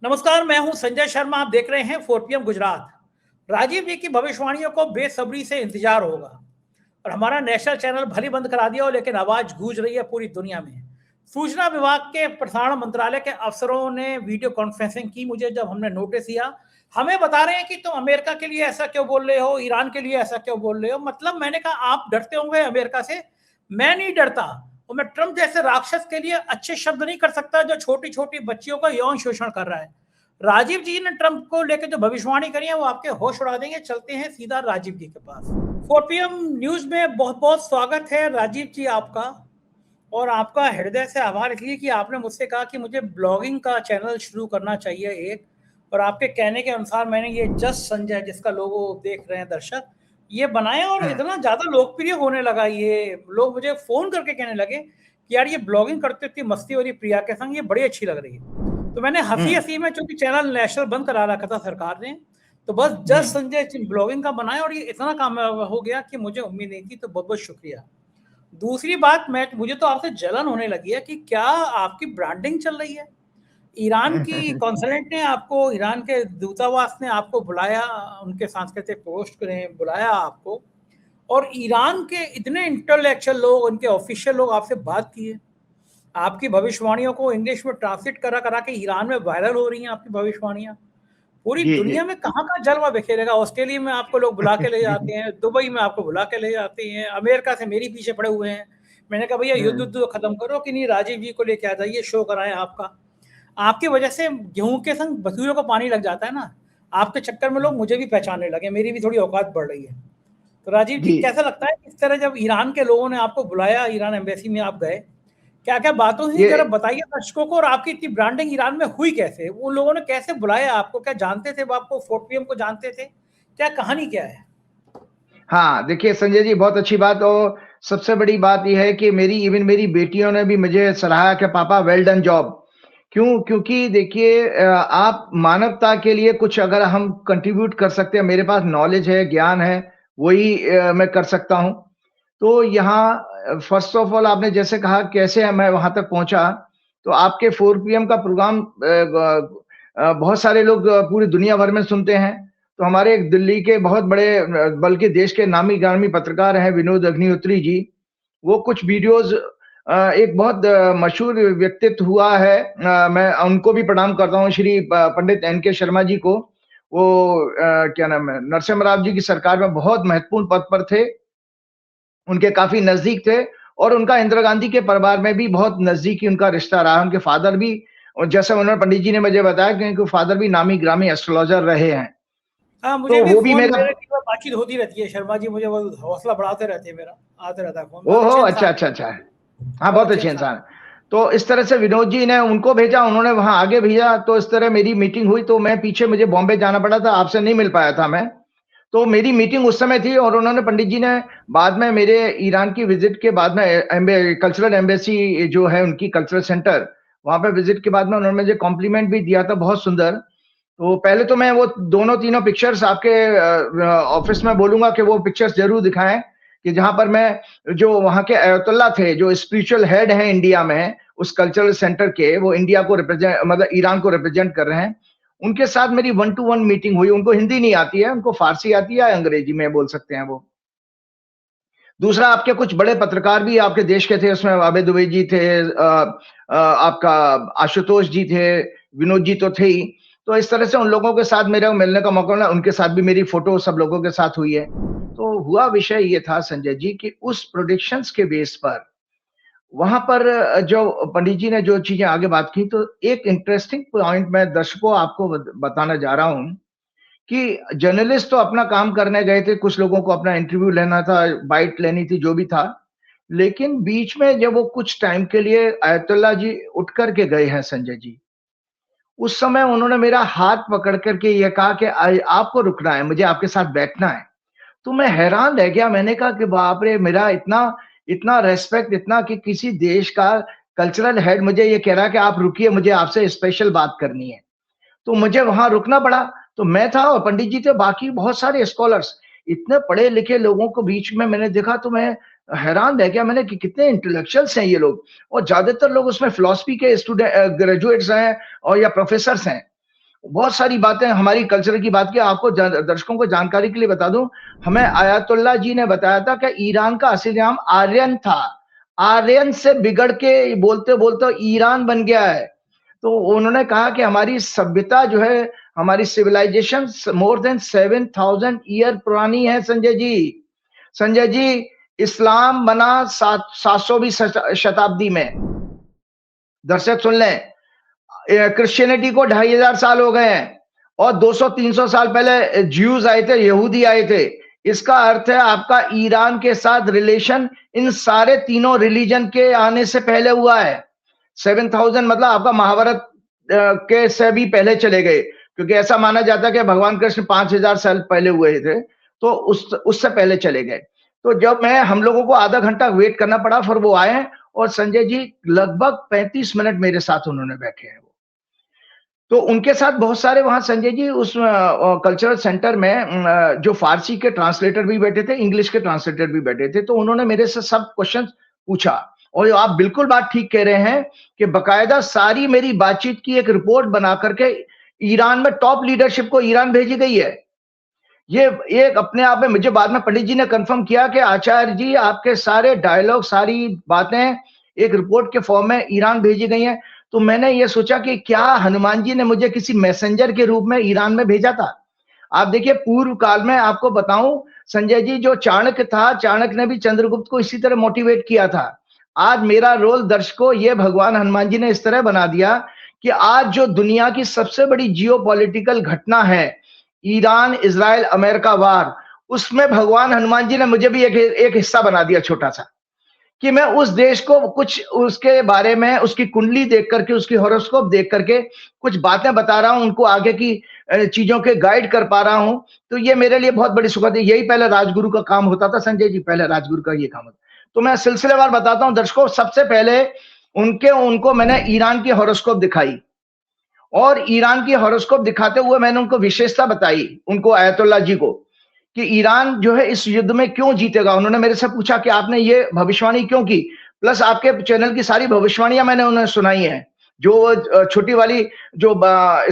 नमस्कार, मैं हूं संजय शर्मा। आप देख रहे हैं 4PM गुजरात। राजीव जी की भविष्यवाणियों को बेसब्री से इंतजार होगा और हमारा नेशनल चैनल भली बंद करा दिया हो, लेकिन आवाज गूंज रही है पूरी दुनिया में। सूचना विभाग के प्रसारण मंत्रालय के अफसरों ने वीडियो कॉन्फ्रेंसिंग की। मुझे जब हमने नोटिस दिया, हमें बता रहे हैं कि तुम अमेरिका के लिए ऐसा क्यों बोल रहे हो, ईरान के लिए ऐसा क्यों बोल रहे हो। मतलब मैंने कहा आप डरते होंगे अमेरिका से, मैं नहीं डरता। और मैं ट्रंप जैसे राक्षस के लिए अच्छे शब्द नहीं कर सकता जो छोटी छोटी बच्चियों का यौन शोषण कर रहा है। राजीव जी ने ट्रंप को लेकर जो भविष्यवाणी करी है वो आपके होश उड़ा देंगे। चलते हैं सीधा राजीव जी के पास। 4PM न्यूज में बहुत बहुत स्वागत है राजीव जी आपका, और आपका हृदय से आभार इसलिए कि आपने मुझसे कहा कि मुझे ब्लॉगिंग का चैनल शुरू करना चाहिए एक, और आपके कहने के अनुसार मैंने ये जस्ट संजय, जिसका लोगो देख रहे हैं दर्शक, ये बनाया और इतना ज्यादा लोकप्रिय होने लगा। ये लोग मुझे फोन करके कहने लगे कि यार ये ब्लॉगिंग करते थी मस्ती वाली प्रिया के संग, ये बड़ी अच्छी लग रही है। तो मैंने हंसी हंसी में, चूंकि चैनल नेशनल बंद करा रखा था सरकार ने, तो बस जस्ट संजय ब्लॉगिंग का बनाया और ये इतना कामयाब हो गया कि मुझे उम्मीद नहीं थी। तो बहुत बहुत शुक्रिया। दूसरी बात, मुझे तो आपसे जलन होने लगी है कि क्या आपकी ब्रांडिंग चल रही है। ईरान की कॉन्सुलेट ने आपको, ईरान के दूतावास ने आपको बुलाया, उनके सांस्कृतिक पोस्ट ने बुलाया आपको, और ईरान के इतने इंटेलेक्चुअल लोग, उनके ऑफिशियल लोग आपसे बात किए। आपकी भविष्यवाणियों को इंग्लिश में ट्रांसलेट करा करा के ईरान में वायरल हो रही हैं आपकी भविष्यवाणियां। पूरी जी, दुनिया में कहाँ का जलवा बिखेरेगा। ऑस्ट्रेलिया में आपको लोग बुला के ले जाते हैं, दुबई में आपको बुला के ले जाते हैं, अमेरिका से मेरी पीछे पड़े हुए हैं। मैंने कहा भैया युद्ध तो खत्म करो कि नहीं, राजीव जी को लेके आ जाइए, शो कराएं आपका। आपकी वजह से गेहूं के संग बसूरों को पानी लग जाता है ना। आपके चक्कर में लोग मुझे भी पहचानने लगे, मेरी भी थोड़ी औकात बढ़ रही है। तो राजीव जी, जी। कैसा लगता है इस तरह जब ईरान के लोगों ने आपको बुलाया, ईरान एम्बेसी में आप गए, क्या क्या बातों हुई, ये जरा बताइए दर्शकों को। और आपकी इतनी ब्रांडिंग ईरान में हुई कैसे, वो लोगों ने कैसे बुलाया आपको, क्या जानते थे वो आपको, 4PM को जानते थे, क्या कहानी क्या है। हाँ, देखिए संजय जी, बहुत अच्छी बात। और सबसे बड़ी बात ये है कि मेरी बेटियों ने भी मुझे सराहा कि पापा वेल डन जॉब। क्यों? क्योंकि देखिए आप मानवता के लिए कुछ अगर हम कंट्रीब्यूट कर सकते हैं, मेरे पास नॉलेज है, ज्ञान है, वही मैं कर सकता हूँ। तो यहाँ फर्स्ट ऑफ ऑल आपने जैसे कहा कैसे मैं वहाँ तक पहुँचा, तो आपके 4PM का प्रोग्राम बहुत सारे लोग पूरी दुनिया भर में सुनते हैं। तो हमारे एक दिल्ली के बहुत बड़े बल्कि देश के नामी-गामी पत्रकार हैं विनोद अग्निहोत्री जी, वो कुछ वीडियोज़ एक बहुत मशहूर व्यक्तित्व हुआ है, मैं उनको भी प्रणाम करता हूँ, श्री पंडित एन.के. शर्मा जी को। वो क्या नाम है, नरसिम्हा राव जी की सरकार में बहुत महत्वपूर्ण पद पर थे। उनके काफ़ी नज़दीक थे और उनका इंदिरा गांधी के परिवार में भी बहुत नज़दीकी उनका रिश्ता रहा। उनके फ़ादर भी, और जैसा उन्होंने पंडित जी ने मुझे बताया कि उनके फ़ादर भी नामी-गिरामी एस्ट्रोलॉज़र रहे हैं। हाँ, मुझे तो भी वो भी फोन, मेरा मेरे की बातचीत होती रहती है, शर्मा जी मुझे वो हौसला बढ़ाते रहते हैं, मेरा आते रहता है फोन। बहुत ओहो! अच्छे अच्छा, इंसान, अच्छा, अच्छा। हाँ, बहुत बहुत अच्छे अच्छे इंसान। इंसान हैं। तो इस तरह से विनोद जी ने उनको भेजा, उन्होंने वहाँ आगे भेजा, तो इस तरह मेरी मीटिंग हुई, तो मैं पीछे मुझे बॉम्बे जाना पड़ा था, आपसे नहीं मिल पाया था मैं। तो मेरी मीटिंग उस समय थी और उन्होंने पंडित जी ने बाद में मेरे ईरान की विज़िट के बाद में कल्चरल एम्बेसी जो है उनकी कल्चरल सेंटर, वहाँ पे विज़िट के बाद में उन्होंने मुझे कॉम्प्लीमेंट भी दिया था बहुत सुंदर। तो पहले तो मैं वो दोनों तीनों पिक्चर्स आपके ऑफ़िस में बोलूँगा कि वो पिक्चर्स ज़रूर दिखाएँ, कि जहाँ पर मैं जो वहाँ के अयतुल्ला थे, जो स्पिरिचुअल हेड हैं इंडिया में, उस कल्चरल सेंटर के, वो इंडिया को मतलब ईरान को रिप्रेज़ेंट कर रहे हैं। उनके साथ मेरी 1 टू 1 मीटिंग हुई। उनको हिंदी नहीं आती है, उनको फ़ारसी आती है या अंग्रेजी में बोल सकते हैं वो। दूसरा, आपके कुछ बड़े पत्रकार भी आपके देश के थे, उसमें आबेद दुबे जी थे, आपका आशुतोष जी थे, विनोद जी तो थे ही। तो इस तरह से उन लोगों के साथ मेरा मिलने का मौका मिला, उनके साथ भी मेरी फ़ोटो सब लोगों के साथ हुई है। तो हुआ विषय ये था संजय जी कि उस प्रेडिक्शंस के बेस पर, वहाँ पर जो पंडित जी ने जो चीज़ें आगे बात की, तो एक इंटरेस्टिंग पॉइंट मैं दर्शकों आपको बताना जा रहा हूँ कि जर्नलिस्ट तो अपना काम करने गए थे, कुछ लोगों को अपना इंटरव्यू लेना था, बाइट लेनी थी, जो भी था। लेकिन बीच में जब वो कुछ टाइम के लिए अयतुल्ला जी उठ कर के गए हैं संजय जी, उस समय उन्होंने मेरा हाथ पकड़ कर के ये कहा कि आपको रुकना है, मुझे आपके साथ बैठना है। तो मैं हैरान रह गया, मैंने कहा कि बाप रे! मेरा इतना इतना रिस्पेक्ट, इतना कि किसी देश का कल्चरल हेड मुझे ये कह रहा है कि आप रुकिए, मुझे आपसे स्पेशल बात करनी है। तो मुझे वहाँ रुकना पड़ा। तो मैं था और पंडित जी थे, बाकी बहुत सारे स्कॉलर्स, इतने पढ़े-लिखे लोगों को बीच में मैंने देखा, तो मैं हैरान रह गया, मैंने कि कितने इंटेलेक्चुअल्स हैं ये लोग, और ज़्यादातर लोग उसमें फिलॉसफी के ग्रेजुएट्स हैं और या प्रोफ़ेसर्स हैं। बहुत सारी बातें हमारी कल्चर की बात की। आपको दर्शकों को जानकारी के लिए बता दूं, हमें आयतुल्ला जी ने बताया था कि ईरान का असली नाम आर्यन था। आर्यन से बिगड़ के बोलते बोलते ईरान बन गया है। तो उन्होंने कहा कि हमारी सभ्यता जो है, हमारी सिविलाइजेशन मोर देन 7,000 ईयर पुरानी है संजय जी। संजय जी, इस्लाम बना 700वीं शताब्दी में। दर्शक सुन लें, क्रिश्चियनिटी को 2,500 साल हो गए हैं और 200-300 साल पहले ज्यूज आए थे, यहूदी आए थे। इसका अर्थ है आपका ईरान के साथ रिलेशन इन सारे तीनों रिलीजन के आने से पहले हुआ है। 7,000 मतलब आपका महाभारत के से भी पहले चले गए, क्योंकि ऐसा माना जाता है कि भगवान कृष्ण 5,000 साल पहले हुए थे, तो उससे पहले चले गए। तो जब हम लोगों को आधा घंटा वेट करना पड़ा, फिर वो आए और संजय जी लगभग 35 मिनट मेरे साथ उन्होंने बैठे हैं। तो उनके साथ बहुत सारे वहां संजय जी उस कल्चरल सेंटर में जो फारसी के ट्रांसलेटर भी बैठे थे, इंग्लिश के ट्रांसलेटर भी बैठे थे। तो उन्होंने मेरे से सब क्वेश्चन पूछा और आप बिल्कुल बात ठीक कह रहे हैं कि बकायदा सारी मेरी बातचीत की एक रिपोर्ट बना करके ईरान में टॉप लीडरशिप को ईरान भेजी गई है। ये एक अपने आप में, मुझे बाद में पंडित जी ने कंफर्म किया कि आचार्य जी आपके सारे डायलॉग, सारी बातें एक रिपोर्ट के फॉर्म में ईरान भेजी गई हैं। तो मैंने ये सोचा कि क्या हनुमान जी ने मुझे किसी मैसेंजर के रूप में ईरान में भेजा था। आप देखिए, पूर्व काल में आपको बताऊं संजय जी, जो चाणक्य था, चाणक्य ने भी चंद्रगुप्त को इसी तरह मोटिवेट किया था। आज मेरा रोल दर्शकों, ये भगवान हनुमान जी ने इस तरह बना दिया कि आज जो दुनिया की सबसे बड़ी जियोपॉलिटिकल घटना है, ईरान इजराइल अमेरिका वार, उसमें भगवान हनुमान जी ने मुझे भी एक हिस्सा बना दिया छोटा सा, कि मैं उस देश को कुछ उसके बारे में, उसकी कुंडली देख करके, उसकी हॉरोस्कोप देख करके कुछ बातें बता रहा हूं, उनको आगे की चीजों के गाइड कर पा रहा हूं। तो ये मेरे लिए बहुत बड़ी सुखद है। यही पहले राजगुरु का काम होता था संजय जी, पहले राजगुरु का ये काम होता। तो मैं सिलसिलेवार बताता हूं दर्शकों। सबसे पहले उनको मैंने ईरान की हॉरोस्कोप दिखाई और ईरान की हॉरोस्कोप दिखाते हुए मैंने उनको विशेषता बताई, उनको आयतुल्ला जी को, कि ईरान जो है इस युद्ध में क्यों जीतेगा। उन्होंने मेरे से पूछा कि आपने ये भविष्यवाणी क्यों की, प्लस आपके चैनल की सारी भविष्यवाणियां मैंने उन्हें सुनाई है, जो छोटी वाली जो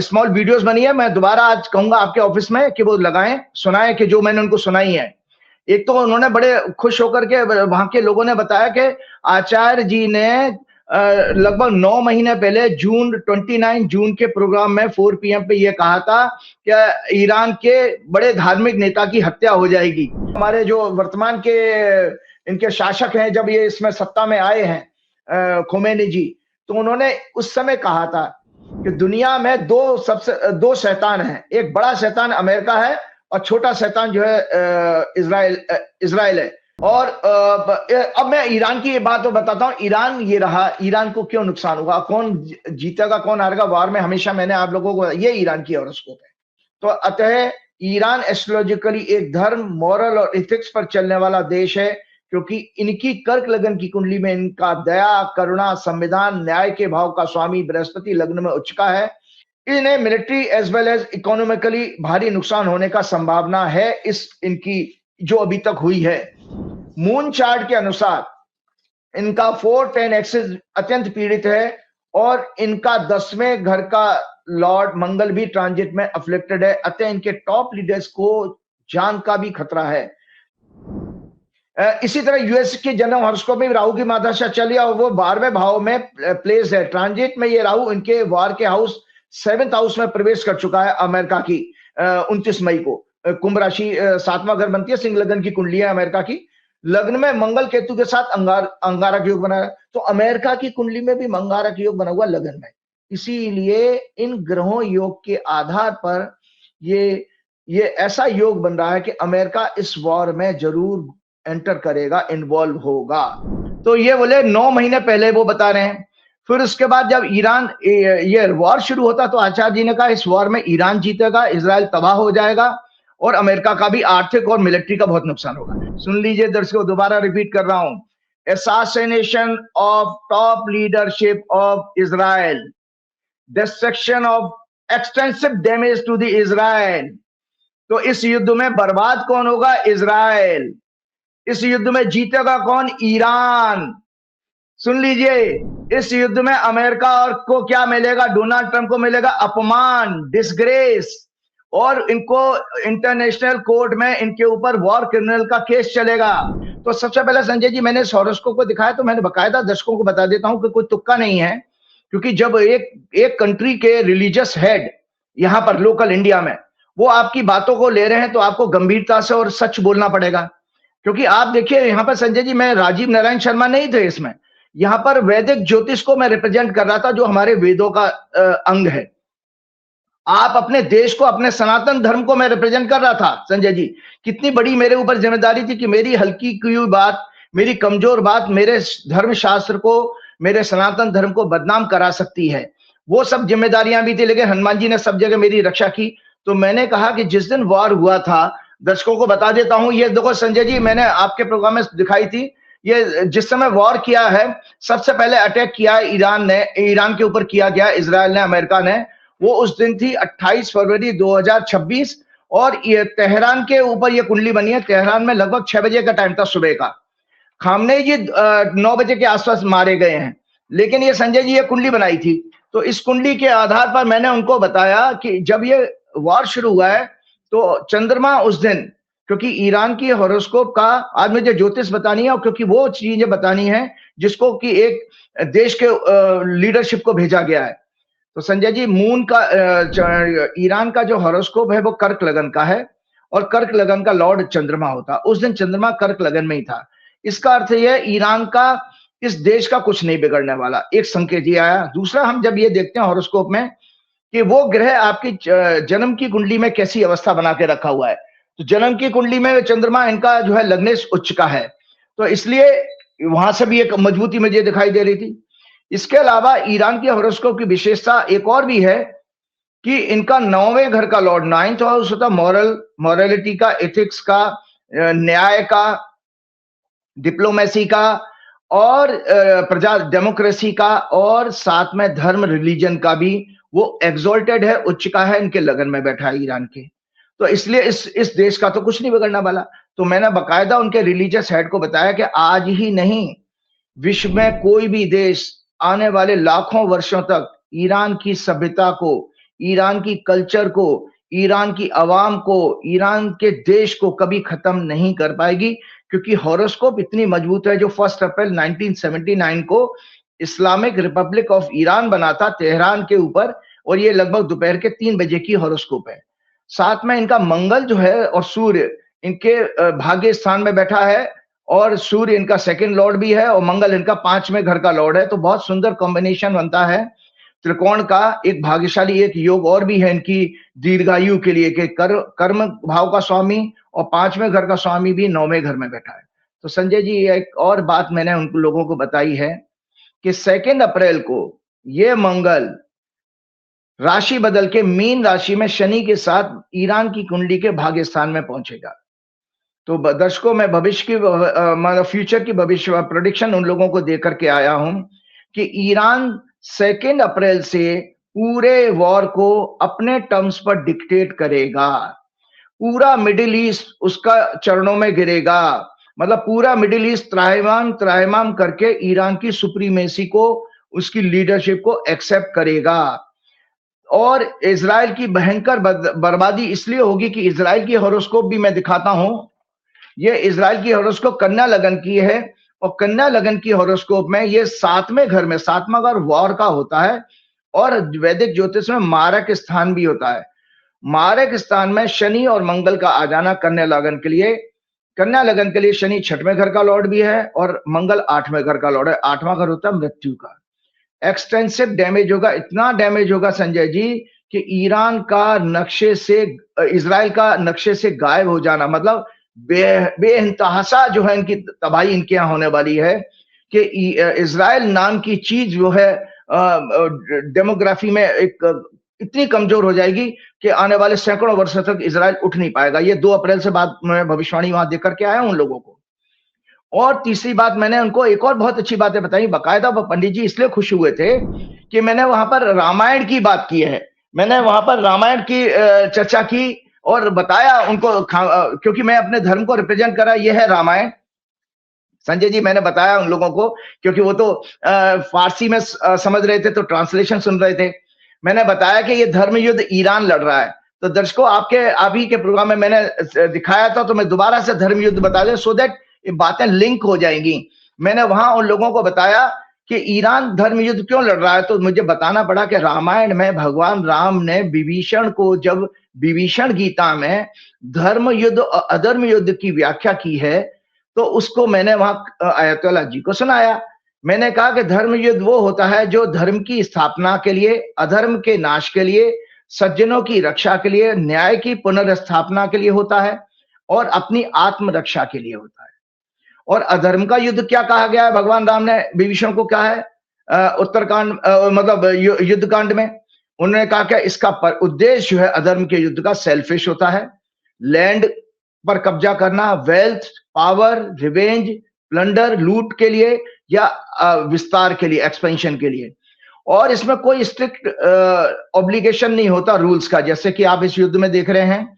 स्मॉल वीडियोस बनी है, मैं दोबारा आज कहूंगा आपके ऑफिस में कि वो लगाएं, सुनाएं, कि जो मैंने उनको सुनाई है। एक तो उन्होंने बड़े खुश होकर के, वहां के लोगों ने बताया कि आचार्य जी ने लगभग 9 महीने पहले जून 29 जून के प्रोग्राम में 4 PM पे ये कहा था कि ईरान के बड़े धार्मिक नेता की हत्या हो जाएगी। हमारे जो वर्तमान के इनके शासक हैं, जब ये इसमें सत्ता में आए हैं खोमेनी जी, तो उन्होंने उस समय कहा था कि दुनिया में दो शैतान हैं, एक बड़ा शैतान अमेरिका है और छोटा शैतान जो है इजराइल है। और अब मैं ईरान की ये बात तो बताता हूं। ईरान ये रहा, ईरान को क्यों नुकसान होगा, कौन जीतेगा कौन हारेगा वार में, हमेशा मैंने आप लोगों को, ये ईरान की हॉरोस्कोप है। तो अतः ईरान एस्ट्रोलॉजिकली एक धर्म, मॉरल और इथिक्स पर चलने वाला देश है, क्योंकि इनकी कर्क लगन की कुंडली में इनका दया, करुणा, संविधान, न्याय के भाव का स्वामी बृहस्पति लग्न में उच्च का है। इन्हें military as well as economically भारी नुकसान होने का संभावना है, इस इनकी जो अभी तक हुई है। मून चार्ट के अनुसार इनका 4-10 एक्सिस अत्यंत पीड़ित है और इनका 10वें घर का लॉर्ड मंगल भी ट्रांजिट में अफ्लिक्टेड है। अतः इनके टॉप लीडर्स को जान का भी खतरा है। इसी तरह यूएस के जन्म हॉरोस्कोप में राहु की महादशा चली और वो 12वें भाव में प्लेस है। ट्रांजिट में ये राहु इनके वार के हाउस 7th हाउस में प्रवेश कर चुका है अमेरिका की 29 मई को। कुंभ राशि 7वां घर बनती है, सिंह लगन की कुंडली है अमेरिका की। लग्न में मंगल केतु के साथ अंगारक योग बना है, तो अमेरिका की कुंडली में भी अंगारक योग बना हुआ लगन में। इसीलिए इन ग्रहों योग के आधार पर ये ऐसा योग बन रहा है कि अमेरिका इस वॉर में जरूर एंटर करेगा, इन्वॉल्व होगा। तो ये बोले 9 महीने पहले वो बता रहे हैं। फिर उसके बाद जब ईरान ये वॉर शुरू होता तो आचार्य जी ने कहा इस वॉर में ईरान जीतेगा, इजराइल तबाह हो जाएगा और अमेरिका का भी आर्थिक और मिलिट्री का बहुत नुकसान होगा। सुन लीजिए दर्शकों, दोबारा रिपीट कर रहा हूं। Assassination of top leadership of Israel, destruction of extensive damage to the Israel। तो इस युद्ध में बर्बाद कौन होगा? इजराइल। इस युद्ध में जीतेगा कौन? ईरान। सुन लीजिए, इस युद्ध में अमेरिका और को क्या मिलेगा? डोनाल्ड ट्रंप को मिलेगा अपमान, डिसग्रेस, और इनको इंटरनेशनल कोर्ट में इनके ऊपर वॉर क्रिमिनल का केस चलेगा। तो सबसे पहले संजय जी, मैंने इस हॉरोस्कोप को दिखाया तो मैंने बकायदा दर्शकों को बता देता हूं कि कोई तुक्का नहीं है, क्योंकि जब एक कंट्री के रिलीजियस हेड यहां पर लोकल इंडिया में वो आपकी बातों को ले रहे हैं तो आपको गंभीरता से और सच बोलना पड़ेगा। क्योंकि आप देखिए यहां पर संजय जी, मैं राजीव नारायण शर्मा नहीं थे इसमें, यहां पर वैदिक ज्योतिष को मैं रिप्रेजेंट कर रहा था, जो हमारे वेदों का अंग है। आप अपने देश को, अपने सनातन धर्म को मैं रिप्रेजेंट कर रहा था संजय जी। कितनी बड़ी मेरे ऊपर जिम्मेदारी थी कि मेरी हल्की की हुई बात, मेरी कमजोर बात मेरे धर्म शास्त्र को, मेरे सनातन धर्म को बदनाम करा सकती है। वो सब जिम्मेदारियां भी थी, लेकिन हनुमान जी ने सब जगह मेरी रक्षा की। तो मैंने कहा कि जिस दिन वॉर हुआ था, दर्शकों को बता देता हूं, ये देखो संजय जी, मैंने आपके प्रोग्राम में दिखाई थी, ये जिस समय वॉर किया है, सबसे पहले अटैक किया है ईरान ने, ईरान के ऊपर किया गया, इजराइल ने, अमेरिका ने। वो उस दिन थी 28 फरवरी 2026, और ये तेहरान के ऊपर ये कुंडली बनी है। तेहरान में लगभग 6 बजे का टाइम था सुबह का। खामनेई जी 9 बजे के आसपास मारे गए हैं, लेकिन ये संजय जी ये कुंडली बनाई थी। तो इस कुंडली के आधार पर मैंने उनको बताया कि जब ये वॉर शुरू हुआ है तो चंद्रमा उस दिन, क्योंकि ईरान की हॉरोस्कोप का आज मुझे ज्योतिष बतानी है, और क्योंकि वो चीजें बतानी है जिसको कि एक देश के लीडरशिप को भेजा गया है। तो संजय जी, मून का ईरान का जो हॉरोस्कोप है वो कर्क लगन का है, और कर्क लगन का लॉर्ड चंद्रमा होता। उस दिन चंद्रमा कर्क लगन में ही था। इसका अर्थ यह ईरान का, इस देश का कुछ नहीं बिगड़ने वाला, एक संकेत ये आया। दूसरा, हम जब ये देखते हैं हॉरोस्कोप में कि वो ग्रह आपकी जन्म की कुंडली में कैसी अवस्था बना के रखा हुआ है, तो जन्म की कुंडली में चंद्रमा इनका जो है लग्नेश उच्च का है, तो इसलिए वहां से भी एक मजबूती मुझे दिखाई दे रही थी। इसके अलावा ईरान की हॉरोस्कोप की विशेषता एक और भी है कि इनका 9वें घर का लॉर्ड, 9th हाउस होता मॉरलिटी का, एथिक्स का, न्याय का, डिप्लोमेसी का, और प्रजा डेमोक्रेसी का, और साथ में धर्म रिलीजन का भी वो एग्जॉल्टेड है, उच्च का है, इनके लगन में बैठा है ईरान के। तो इसलिए इस देश का तो कुछ नहीं बिगड़ने वाला। तो मैंने बकायदा उनके रिलीजियस हेड को बताया कि आज ही नहीं, विश्व में कोई भी देश आने वाले लाखों वर्षों तक ईरान की सभ्यता को, ईरान की कल्चर को, ईरान की आवाम को, ईरान के देश को कभी खत्म नहीं कर पाएगी, क्योंकि हॉरोस्कोप इतनी मजबूत है। जो 1 अप्रैल 1979 को इस्लामिक रिपब्लिक ऑफ ईरान बना था तेहरान के ऊपर, और ये लगभग दोपहर के 3 बजे की हॉरोस्कोप है। साथ में इनका मंगल जो है और सूर्य इनके भाग्य स्थान में बैठा है, और सूर्य इनका सेकंड लॉर्ड भी है, और मंगल इनका 5वें घर का लॉर्ड है। तो बहुत सुंदर कॉम्बिनेशन बनता है त्रिकोण का। एक भाग्यशाली एक योग और भी है इनकी दीर्घायु के लिए, कि कर्म भाव का स्वामी और 5वें घर का स्वामी भी 9वें घर में बैठा है। तो संजय जी, एक और बात मैंने उन लोगों को बताई है कि 2 अप्रैल को ये मंगल राशि बदल के मीन राशि में शनि के साथ ईरान की कुंडली के भाग्य स्थान में पहुंचेगा। तो दर्शकों, मैं भविष्य की, मतलब फ्यूचर की भविष्य प्रेडिक्शन उन लोगों को देकर के आया हूं कि ईरान 2 अप्रैल से पूरे वॉर को अपने टर्म्स पर डिक्टेट करेगा। पूरा मिडिल ईस्ट उसका चरणों में गिरेगा। मतलब पूरा मिडिल ईस्ट त्राहिमाम करके ईरान की सुप्रीमेसी को, उसकी लीडरशिप को एक्सेप्ट करेगा। और इजराइल की भयंकर बर्बादी इसलिए होगी कि इजराइल की हॉरोस्कोप भी मैं दिखाता हूं। ये इजराइल की हॉरोस्कोप कन्या लगन की है, और कन्या लगन की हॉरोस्कोप में ये 7वें घर में, 7वां घर वॉर का होता है, और वैदिक ज्योतिष में मारक स्थान भी होता है। मारक स्थान में शनि और मंगल का आ जाना कन्या लगन के लिए, कन्या लगन के लिए शनि 6वें घर का लॉर्ड भी है, और मंगल 8वें घर का लॉर्ड है। 8वां घर होता है मृत्यु का। एक्सटेंसिव डैमेज होगा, इतना डैमेज होगा संजय जी कि ईरान का नक्शे से, इजराइल का नक्शे से गायब हो जाना, मतलब बेइंतहा जो है इनकी तबाही इनके यहाँ होने वाली है, कि इजराइल नाम की चीज जो है डेमोग्राफी में एक इतनी कमजोर हो जाएगी कि आने वाले सैकड़ों वर्षों तक इजराइल उठ नहीं पाएगा। ये 2 अप्रैल से बाद मैं भविष्यवाणी वहां देकर के आया उन लोगों को। और तीसरी बात, मैंने उनको एक और बहुत अच्छी बातें बताई बकायदा। वो पंडित जी इसलिए खुश हुए थे कि मैंने वहां पर रामायण की बात की है, मैंने वहां पर रामायण की चर्चा की और बताया उनको, क्योंकि मैं अपने धर्म को रिप्रेजेंट करा, यह है रामायण। संजय जी मैंने बताया उन लोगों को, क्योंकि वो तो फारसी में समझ रहे थे तो ट्रांसलेशन सुन रहे थे। मैंने बताया कि ये धर्म युद्ध ईरान लड़ रहा है। तो दर्शकों आप ही के प्रोग्राम में मैंने दिखाया था, तो मैं दोबारा से धर्म युद्ध बता दूं सो दैट ये बातें लिंक हो जाएंगी। मैंने वहां उन लोगों को बताया कि ईरान धर्म युद्ध क्यों लड़ रहा है, तो मुझे बताना पड़ा कि रामायण में भगवान राम ने विभीषण को, जब विभीषण गीता में धर्म युद्ध और अधर्म युद्ध की व्याख्या की है, तो उसको मैंने वहां अयतुल्ला जी को सुनाया। मैंने कहा कि धर्म युद्ध वो होता है जो धर्म की स्थापना के लिए, अधर्म के नाश के लिए, सज्जनों की रक्षा के लिए, न्याय की पुनर्स्थापना के लिए होता है और अपनी आत्मरक्षा के लिए होता है। और अधर्म का युद्ध क्या कहा गया है, भगवान राम ने विभीषण को कहा है उत्तरकांड मतलब युद्ध कांड में। उन्होंने कहा कि इसका उद्देश्य जो है अधर्म के युद्ध का सेल्फिश होता है, लैंड पर कब्जा करना, वेल्थ, पावर, रिवेंज, प्लंडर, लूट के लिए या विस्तार के लिए, एक्सपेंशन के लिए। और इसमें कोई स्ट्रिक्ट ऑब्लिगेशन नहीं होता रूल्स का, जैसे कि आप इस युद्ध में देख रहे हैं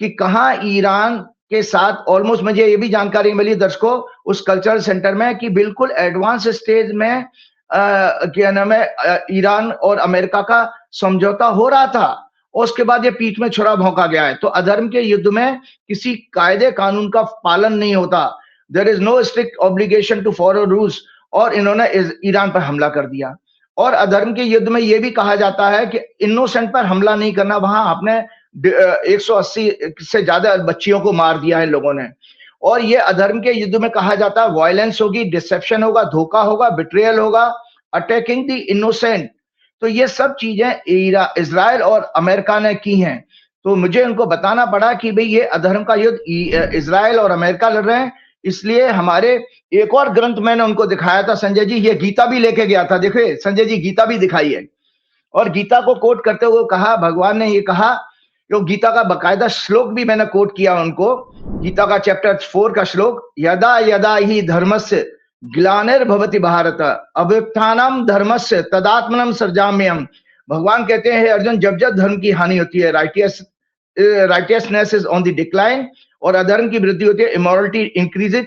कि कहां ईरान के साथ ऑलमोस्ट, मुझे ये भी जानकारी मिली दर्शकों उस कल्चरल सेंटर में कि बिल्कुल एडवांस स्टेज में क्या नाम है ईरान और अमेरिका का समझौता हो रहा था, और उसके बाद ये पीठ में छुरा भोंका गया है। तो अधर्म के युद्ध में किसी कायदे कानून का पालन नहीं होता, there is no strict obligation to follow rules, और इन्होंने ईरान पर हमला कर दिया। और अधर्म के युद्ध में यह भी कहा जाता है कि इनोसेंट पर हमला नहीं करना। वहां आपने 180 से ज्यादा बच्चियों को मार दिया है लोगों ने। और ये अधर्म के युद्ध में कहा जाता है वायलेंस होगी, डिसेप्शन होगा, धोखा होगा, बिट्रेयल होगा, अटैकिंग द इनोसेंट। तो ये सब चीजें इजराइल और अमेरिका ने की हैं। तो मुझे उनको बताना पड़ा कि भाई ये अधर्म का युद्ध इजराइल और अमेरिका लड़ रहे हैं। इसलिए हमारे एक और ग्रंथ मैंने उनको दिखाया था संजय जी, ये गीता भी लेके गया था, देखिए संजय जी गीता भी दिखाई है। और गीता को कोट करते हुए कहा, भगवान ने ये कहा, जो गीता का बकायदा श्लोक भी मैंने कोट किया उनको, गीता का चैप्टर 4 का श्लोक, यदा यदा ही धर्मस्य ग्लानिर्भवति भारत अभ्युत्थानम धर्मस्य तदात्मनम सृजाम्यहम्। भगवान कहते हैं अर्जुन, जब जब धर्म की हानि होती है, righteousness is on the decline, और अधर्म की वृद्धि होती है, इमोरलिटी इंक्रीजेज,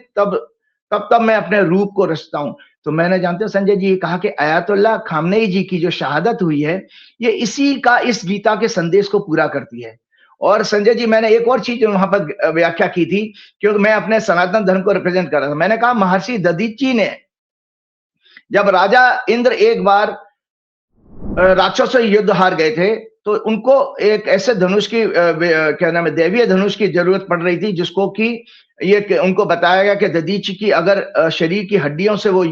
तब मैं अपने रूप को रचता हूं। तो मैंने जानते हो संजय जी कहा कि आयतुल्ला खामनेई जी की जो शहादत हुई है, ये इसी का, इस गीता के संदेश को पूरा करती है। और संजय जी मैंने एक और चीज वहां पर व्याख्या की थी, क्योंकि मैं अपने सनातन धर्म को रिप्रेजेंट कर रहा था। मैंने कहा महर्षि दधीची ने, जब राजा इंद्र एक बार राक्षसों से युद्ध हार गए थे, तो उनको एक ऐसे धनुष की क्या नाम है, दैवीय धनुष की जरूरत पड़ रही थी, जिसको कि ये उनको बताया गया कि दधीची की अगर शरीर की हड्डियों से वो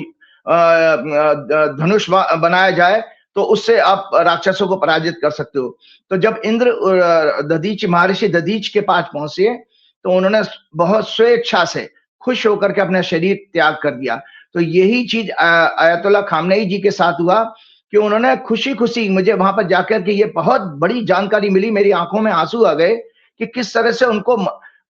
धनुष बनाया जाए तो उससे आप राक्षसों को पराजित कर सकते हो। तो जब इंद्र दधीच, महर्षि दधीच के पास पहुंचे, तो उन्होंने बहुत स्वेच्छा से खुश होकर के अपना शरीर त्याग कर दिया। तो यही चीज आयतुल्ला खामनेई जी के साथ हुआ कि उन्होंने खुशी खुशी, मुझे वहां पर जाकर के ये बहुत बड़ी जानकारी मिली, मेरी आंखों में आंसू आ गए कि किस तरह से उनको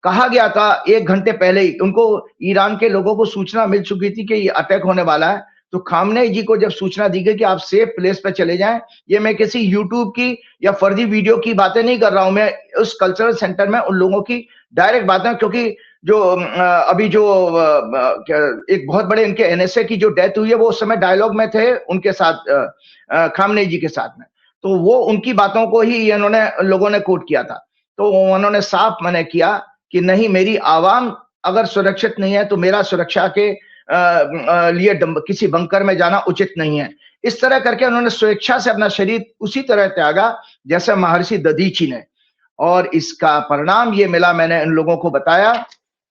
कहा गया था 1 घंटे पहले ही, उनको ईरान के लोगों को सूचना मिल चुकी थी कि ये अटैक होने वाला है। तो खामनेई जी को जब सूचना दी गई कि आप सेफ प्लेस पे चले जाएं, ये मैं किसी यूट्यूब की या फर्जी वीडियो की बातें नहीं कर रहा हूं, मैं उस कल्चरल सेंटर में उन लोगों की डायरेक्ट बातें, क्योंकि जो अभी जो एक बहुत बड़े इनके एनएसए की जो डेथ हुई है, वो उस समय डायलॉग में थे उनके साथ, खामनेई जी के साथ में। तो वो उनकी बातों को ही इन्होंने, लोगों ने कोट किया था। तो उन्होंने साफ मना किया कि नहीं, मेरी आवाम अगर सुरक्षित नहीं है तो मेरा सुरक्षा के लिए किसी बंकर में जाना उचित नहीं है। इस तरह करके उन्होंने स्वेच्छा से अपना शरीर उसी तरह त्यागा जैसे महर्षि दधीची ने। और इसका परिणाम ये मिला, मैंने इन लोगों को बताया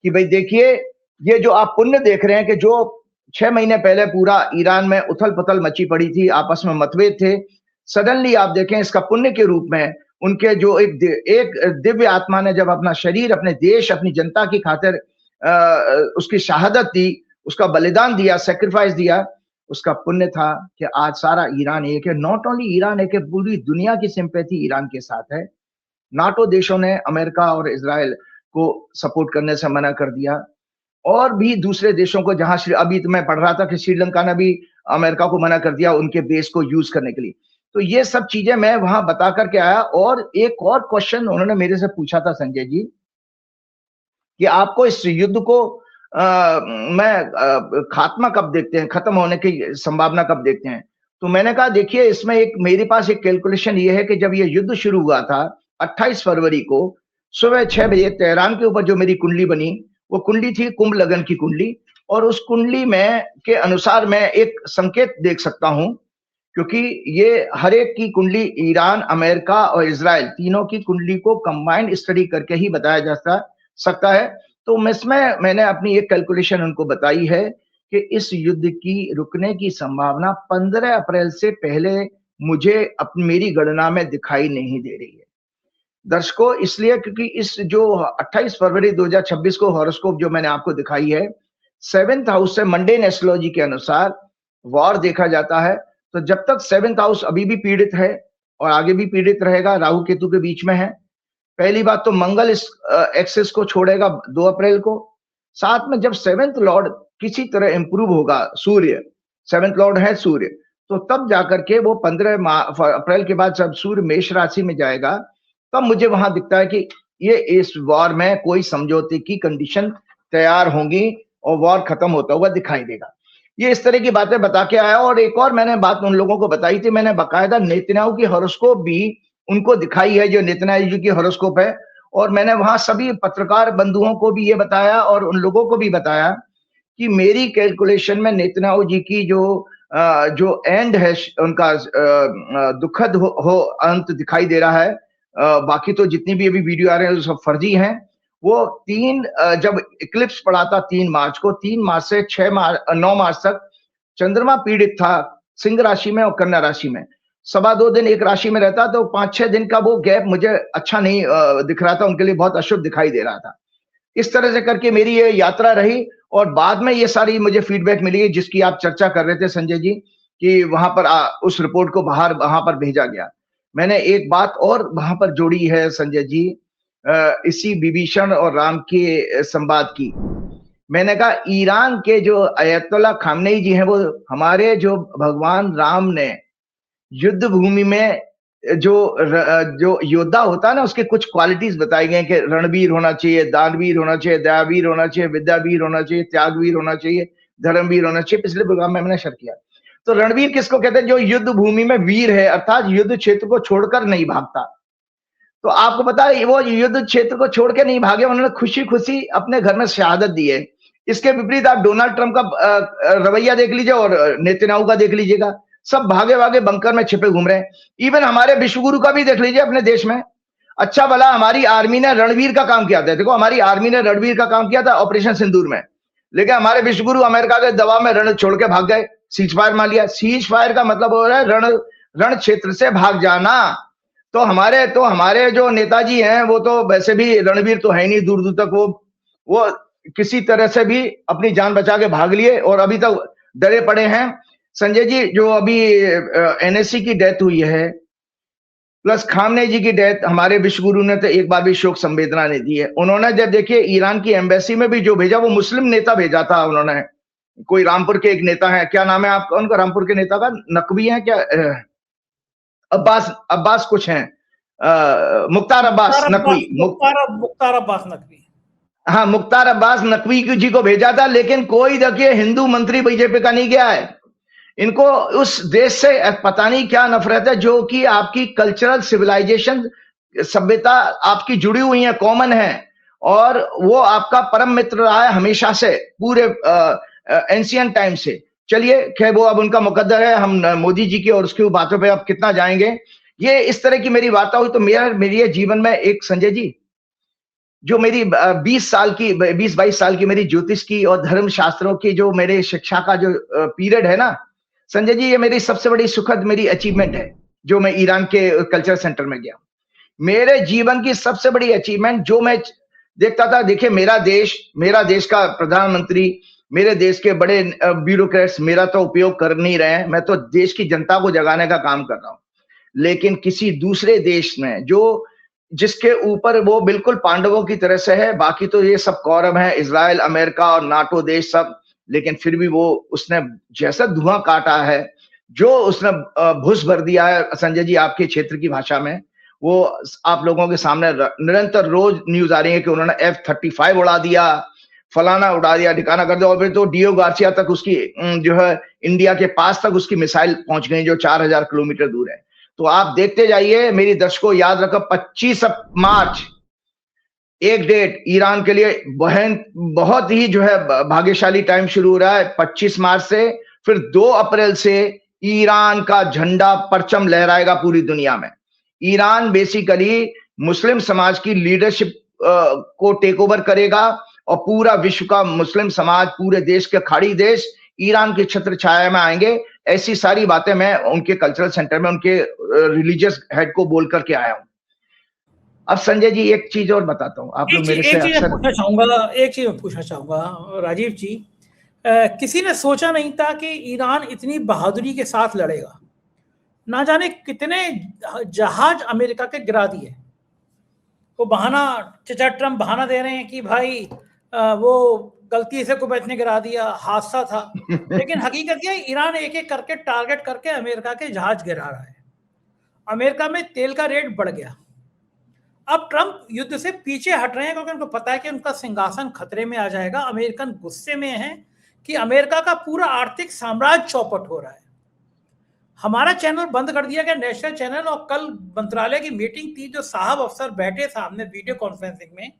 कि भाई देखिए, ये जो आप पुण्य देख रहे हैं कि जो 6 महीने पहले पूरा ईरान में उथल पुथल मची पड़ी थी, आपस में मतभेद थे, सडनली आप देखें इसका पुण्य के रूप में उनके जो एक दिव्य आत्मा ने जब अपना शरीर अपने देश, अपनी जनता की खातिर उसकी शहादत दी, उसका बलिदान दिया, सेक्रीफाइस दिया, उसका पुण्य था कि आज सारा ईरान एक है। नॉट ओनली ईरान एक है, पूरी दुनिया की सिंपैथी ईरान के साथ है। नाटो देशों ने अमेरिका और इजराइल को सपोर्ट करने से मना कर दिया, और भी दूसरे देशों को, जहां अभी तो मैं पढ़ रहा था कि श्रीलंका ने भी अमेरिका को मना कर दिया उनके बेस को यूज करने के लिए। तो ये सब चीजें मैं वहां बता करके आया। और एक और क्वेश्चन उन्होंने मेरे से पूछा था संजय जी कि आपको इस युद्ध को खात्मा कब देखते हैं, खत्म होने की संभावना कब देखते हैं? तो मैंने कहा देखिए इसमें एक मेरे पास एक कैलकुलेशन ये है कि जब ये युद्ध शुरू हुआ था 28 फरवरी को सुबह 6 बजे तेहरान के ऊपर जो मेरी कुंडली बनी, वो कुंडली थी कुंभ लगन की कुंडली, और उस कुंडली में के अनुसार मैं एक संकेत देख सकता हूं, क्योंकि ये हर एक की कुंडली ईरान, अमेरिका और इजराइल तीनों की कुंडली को कंबाइंड स्टडी करके ही बताया जा सकता है। तो इसमें मैंने अपनी एक कैलकुलेशन उनको बताई है कि इस युद्ध की रुकने की संभावना 15 अप्रैल से पहले मुझे अपनी मेरी गणना में दिखाई नहीं दे रही है दर्शकों, इसलिए क्योंकि इस जो 28 फरवरी 2026 को हॉरोस्कोप जो मैंने आपको दिखाई है 7th हाउस से मंडेन एस्ट्रोलॉजी के अनुसार वॉर देखा जाता है। तो जब तक 7th हाउस अभी भी पीड़ित है और आगे भी पीड़ित रहेगा, राहु केतु के बीच में है। पहली बात तो मंगल इस एक्सेस को छोड़ेगा 2 अप्रैल को। साथ में जब 7th लॉर्ड किसी तरह इंप्रूव होगा, सूर्य 7th लॉर्ड है सूर्य, तो तब जाकर के वो 15 अप्रैल के बाद जब सूर्य मेष राशि में जाएगा, तब मुझे वहां दिखता है कि ये इस वॉर में कोई समझौते की कंडीशन तैयार होंगी और वॉर खत्म होता हुआ दिखाई देगा। ये इस तरह की बातें बता के आया। और एक और मैंने बात उन लोगों को बताई थी, मैंने बाकायदा नेतन्याहू की हॉरोस्कोप भी उनको दिखाई है, जो नेतन्याहू जी की हॉरोस्कोप है, और मैंने वहां सभी पत्रकार बंधुओं को भी ये बताया और उन लोगों को भी बताया कि मेरी कैलकुलेशन में नेतन्याहू जी की जो एंड है उनका दुखद हो अंत दिखाई दे रहा है। बाकी तो जितनी भी अभी वीडियो आ रहे हैं सब फर्जी हैं। वो जब इक्लिप्स पड़ा था 3 मार्च को, 3 मार्च से 9 मार्च तक चंद्रमा पीड़ित था सिंह राशि में और कन्या राशि में। 2.25 दिन एक राशि में रहता, तो 5-6 दिन का वो गैप मुझे अच्छा नहीं दिख रहा था, उनके लिए बहुत अशुभ दिखाई दे रहा था। इस तरह से करके मेरी ये यात्रा रही और बाद में ये सारी मुझे फीडबैक मिली जिसकी आप चर्चा कर रहे थे संजय जी, कि वहां पर उस रिपोर्ट को वहां पर भेजा गया। मैंने एक बात और वहां पर जोड़ी है संजय जी, इसी विभीषण और राम के संवाद की। मैंने कहा ईरान के जो अयतुल्ला खामनेई जी हैं, वो हमारे जो भगवान राम ने युद्ध भूमि में जो योद्धा होता है ना, उसके कुछ क्वालिटीज बताई गई कि रणवीर होना चाहिए, दानवीर होना चाहिए, दयावीर होना चाहिए, विद्यावीर होना चाहिए, त्यागवीर होना चाहिए, धर्मवीर होना चाहिए। पिछले प्रोग्राम में मैंने शेयर किया। तो रणवीर किसको कहते हैं? जो युद्ध भूमि में वीर है, अर्थात युद्ध क्षेत्र को छोड़कर नहीं भागता। तो आपको पता है वो युद्ध क्षेत्र को छोड़ के नहीं भागे, उन्होंने खुशी खुशी अपने घर में शहादत दी है। इसके विपरीत आप डोनाल्ड ट्रंप का रवैया देख लीजिए और नेतन्याहू का देख लीजिएगा, सब भागे भागे बंकर में छिपे घूम रहे हैं। इवन हमारे विश्वगुरु का भी देख लीजिए अपने देश में। अच्छा भला हमारी आर्मी ने रणवीर का काम किया था, देखो हमारी आर्मी ने रणवीर का काम किया था ऑपरेशन सिंदूर में, लेकिन हमारे विश्वगुरु अमेरिका के दबाव में रण छोड़ के भाग गए, सीज फायर मान लिया। सीज फायर का मतलब हो रहा है रण क्षेत्र से भाग जाना। तो हमारे जो नेताजी हैं वो तो वैसे भी रणवीर तो है ही नहीं दूर दूर तक, वो किसी तरह से भी अपनी जान बचा के भाग लिए और अभी तक डरे पड़े हैं। संजय जी, जो अभी एनएससी की डेथ हुई है प्लस खामनेई जी की डेथ, हमारे विश्वगुरु ने तो एक बार भी शोक संवेदना नहीं दी है। उन्होंने जब देखिए ईरान की एम्बेसी में भी जो भेजा वो मुस्लिम नेता भेजा था उन्होंने, कोई रामपुर के एक नेता है, क्या नाम है आपका उनका रामपुर के नेता का? नकवी है क्या? अब्बास कुछ हैं, मुख्तार अब्बास नकवी, मुख्तार अब्बास नकवी। हाँ, मुख्तार अब्बास नकवी जी को भेजा था, लेकिन कोई देखिए हिंदू मंत्री बीजेपी का नहीं गया है। इनको उस देश से पता नहीं क्या नफरत है, जो कि आपकी कल्चरल सिविलाइजेशन सभ्यता आपकी जुड़ी हुई है, कॉमन है, और वो आपका परम मित्र रहा है हमेशा से, पूरे एंशिएंट टाइम से। चलिए खैर वो अब उनका मुकद्दर है, हम मोदी जी की और उसकी बातों पे अब कितना जाएंगे। ये इस तरह की मेरी वार्ता हुई। तो मेरी जीवन में एक संजय जी, जो मेरी 20 22 साल की मेरी ज्योतिष की और धर्म शास्त्रों की जो मेरे शिक्षा का जो पीरियड है ना संजय जी, ये मेरी सबसे बड़ी सुखद मेरी अचीवमेंट है, जो मैं ईरान के कल्चर सेंटर में गया। मेरे जीवन की सबसे बड़ी अचीवमेंट जो मैं देखता था, देखिए मेरा देश का प्रधानमंत्री, मेरे देश के बड़े ब्यूरोक्रेट्स मेरा तो उपयोग कर नहीं रहे हैं, मैं तो देश की जनता को जगाने का काम कर रहा हूं। लेकिन किसी दूसरे देश में जिसके ऊपर वो बिल्कुल पांडवों की तरह से है, बाकी तो ये सब कौरव हैं, इजराइल, अमेरिका और नाटो देश सब, लेकिन फिर भी वो उसने जैसा धुआं काटा है, जो उसने भूस भर दिया है संजय जी आपके क्षेत्र की भाषा में, वो आप लोगों के सामने निरंतर रोज न्यूज आ रही है कि उन्होंने F-35 उड़ा दिया, फलाना उड़ा दिया, ठिकाना कर दिया, और फिर तो डीओ गार्सिया तक उसकी जो है इंडिया के पास तक उसकी मिसाइल पहुंच गई जो 4000 किलोमीटर दूर है। तो आप देखते जाइए, मेरी दर्शकों याद रखो, 25 मार्च एक डेट ईरान के लिए बहुत ही जो है भाग्यशाली टाइम शुरू हो रहा है 25 मार्च से। फिर 2 अप्रैल से ईरान का झंडा परचम लहराएगा पूरी दुनिया में। ईरान बेसिकली मुस्लिम समाज की लीडरशिप को टेक ओवर करेगा और पूरा विश्व का मुस्लिम समाज, पूरे देश के खाड़ी देश ईरान की छत्र छाया में आएंगे। ऐसी सारी बातें मैं उनके कल्चरल सेंटर में उनके रिलीजियस हेड को बोल करके आया हूं। अब संजय जी एक चीज और बताता हूं, आप लोग मेरे से एक चीज मैं पूछना चाहूंगा राजीव जी, किसी ने सोचा नहीं था कि ईरान इतनी बहादुरी के साथ लड़ेगा। ना जाने कितने जहाज अमेरिका के गिरा दिए। वो बहाना, चचा ट्रम्प बहाना दे रहे हैं कि भाई वो गलती से कुवैत ने गिरा दिया, हादसा था। लेकिन हकीकत ये ईरान एक एक करके टारगेट करके अमेरिका के जहाज गिरा रहा है। अमेरिका में तेल का रेट बढ़ गया। अब ट्रम्प युद्ध से पीछे हट रहे हैं क्योंकि उनको पता है कि उनका सिंहासन खतरे में आ जाएगा। अमेरिकन गुस्से में है कि अमेरिका का पूरा आर्थिक साम्राज्य चौपट हो रहा है। हमारा चैनल बंद कर दिया गया, नेशनल चैनल, और कल मंत्रालय की मीटिंग थी। जो साहब अफसर बैठे सामने वीडियो कॉन्फ्रेंसिंग में,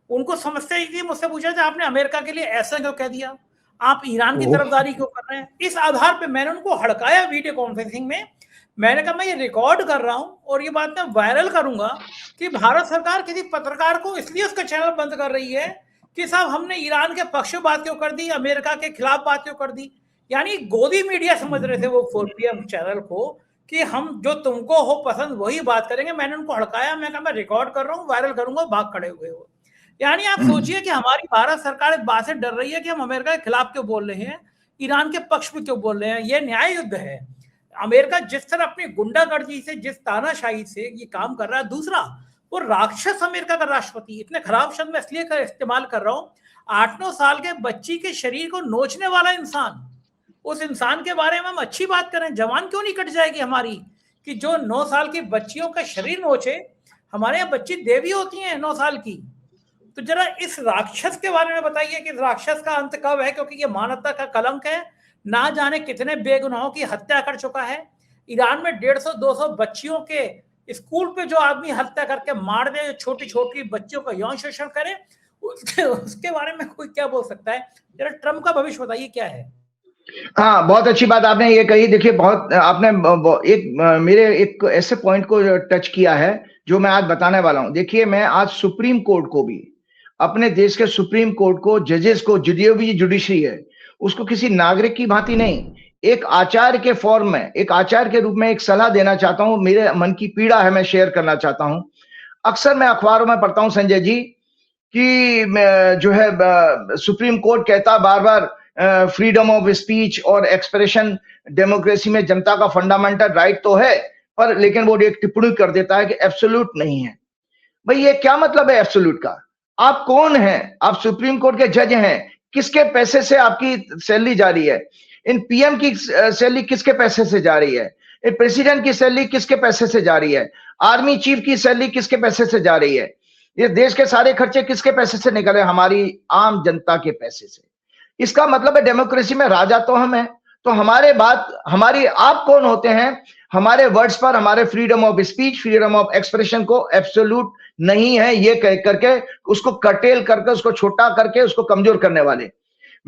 उनको समस्या ये थी, मुझसे पूछा था आपने अमेरिका के लिए ऐसा क्यों कह दिया, आप ईरान की तरफदारी क्यों कर रहे हैं। इस आधार पे मैंने उनको हड़काया वीडियो कॉन्फ्रेंसिंग में। मैंने कहा मैं ये रिकॉर्ड कर रहा हूं और ये बात मैं वायरल करूंगा कि भारत सरकार किसी पत्रकार को इसलिए उसका चैनल बंद कर रही है कि साहब हमने ईरान के पक्ष में बात क्यों कर दी, अमेरिका के खिलाफ बात क्यों कर दी। यानी गोदी मीडिया समझ रहे थे वो 4PM चैनल को कि हम जो तुमको हो पसंद वही बात करेंगे। मैंने उनको हड़काया, मैं कहा मैं रिकॉर्ड कर रहा हूँ, वायरल करूंगा, भाग खड़े हुए हो। यानी आप सोचिए कि हमारी भारत सरकार इस बात से डर रही है कि हम अमेरिका के खिलाफ क्यों बोल रहे हैं, ईरान के पक्ष में क्यों बोल रहे हैं। ये न्याय युद्ध है। अमेरिका जिस तरह अपनी गुंडागर्दी से, जिस तानाशाही से ये काम कर रहा है, दूसरा वो राक्षस अमेरिका का राष्ट्रपति, इतने खराब शब्द में इसलिए इस्तेमाल कर रहा हूं, 8-9 साल के बच्ची के शरीर को नोचने वाला इंसान, उस इंसान के बारे में हम अच्छी बात करें। जवान क्यों नहीं कट जाएगी हमारी कि जो 9 साल की बच्चियों का शरीर नोचे। हमारे यहाँ बच्ची देवी होती हैं 9 साल की। तो जरा इस राक्षस के बारे में बताइए कि राक्षस का अंत कब है, क्योंकि ये मानवता का कलंक है। ना जाने कितने बेगुनाहों की हत्या कर चुका है। ईरान में 150-200 बच्चियों के स्कूल पे जो आदमी हत्या करके मार दे, छोटी छोटी बच्चियों का यौन शोषण करे, उसके बारे में कोई क्या बोल सकता है। जरा ट्रम्प का भविष्य बताइए क्या है। हाँ, बहुत अच्छी बात आपने ये कही। देखिए, बहुत आपने मेरे एक ऐसे पॉइंट को टच किया है जो मैं आज बताने वाला हूं। देखिए, मैं आज सुप्रीम कोर्ट को भी, अपने देश के सुप्रीम कोर्ट को, जजेस को, जुडिशरी है उसको किसी नागरिक की भांति नहीं, एक आचार्य के फॉर्म में, एक आचार्य के रूप में एक सलाह देना चाहता हूं। मेरे मन की पीड़ा है, मैं शेयर करना चाहता हूं। अक्सर मैं अखबारों में पढ़ता हूं संजय जी कि जो है सुप्रीम कोर्ट कहता बार बार फ्रीडम ऑफ स्पीच और एक्सप्रेशन डेमोक्रेसी में जनता का फंडामेंटल राइट तो है, पर लेकिन वो एक टिप्पणी कर देता है कि एब्सोल्यूट नहीं है। भाई ये क्या मतलब है एब्सोल्यूट का? आप कौन हैं? आप सुप्रीम कोर्ट के जज हैं। किसके पैसे से आपकी सैलरी जा रही है? इन पीएम की सैलरी किसके पैसे से जा रही है? इन प्रेसिडेंट की सैलरी किसके पैसे से जा रही है? आर्मी चीफ की सैलरी किसके पैसे से जा रही है? ये देश के सारे खर्चे किसके पैसे से निकले? हमारी आम जनता के पैसे से। इसका मतलब है डेमोक्रेसी में राजा तो हम हैं। तो हमारी आप कौन होते हैं हमारे वर्ड्स पर, हमारे freedom of speech, freedom of expression को एब्सोल्यूट नहीं है ये कह करके उसको कर्टेल करके, उसको छोटा करके, उसको कमजोर करने वाले।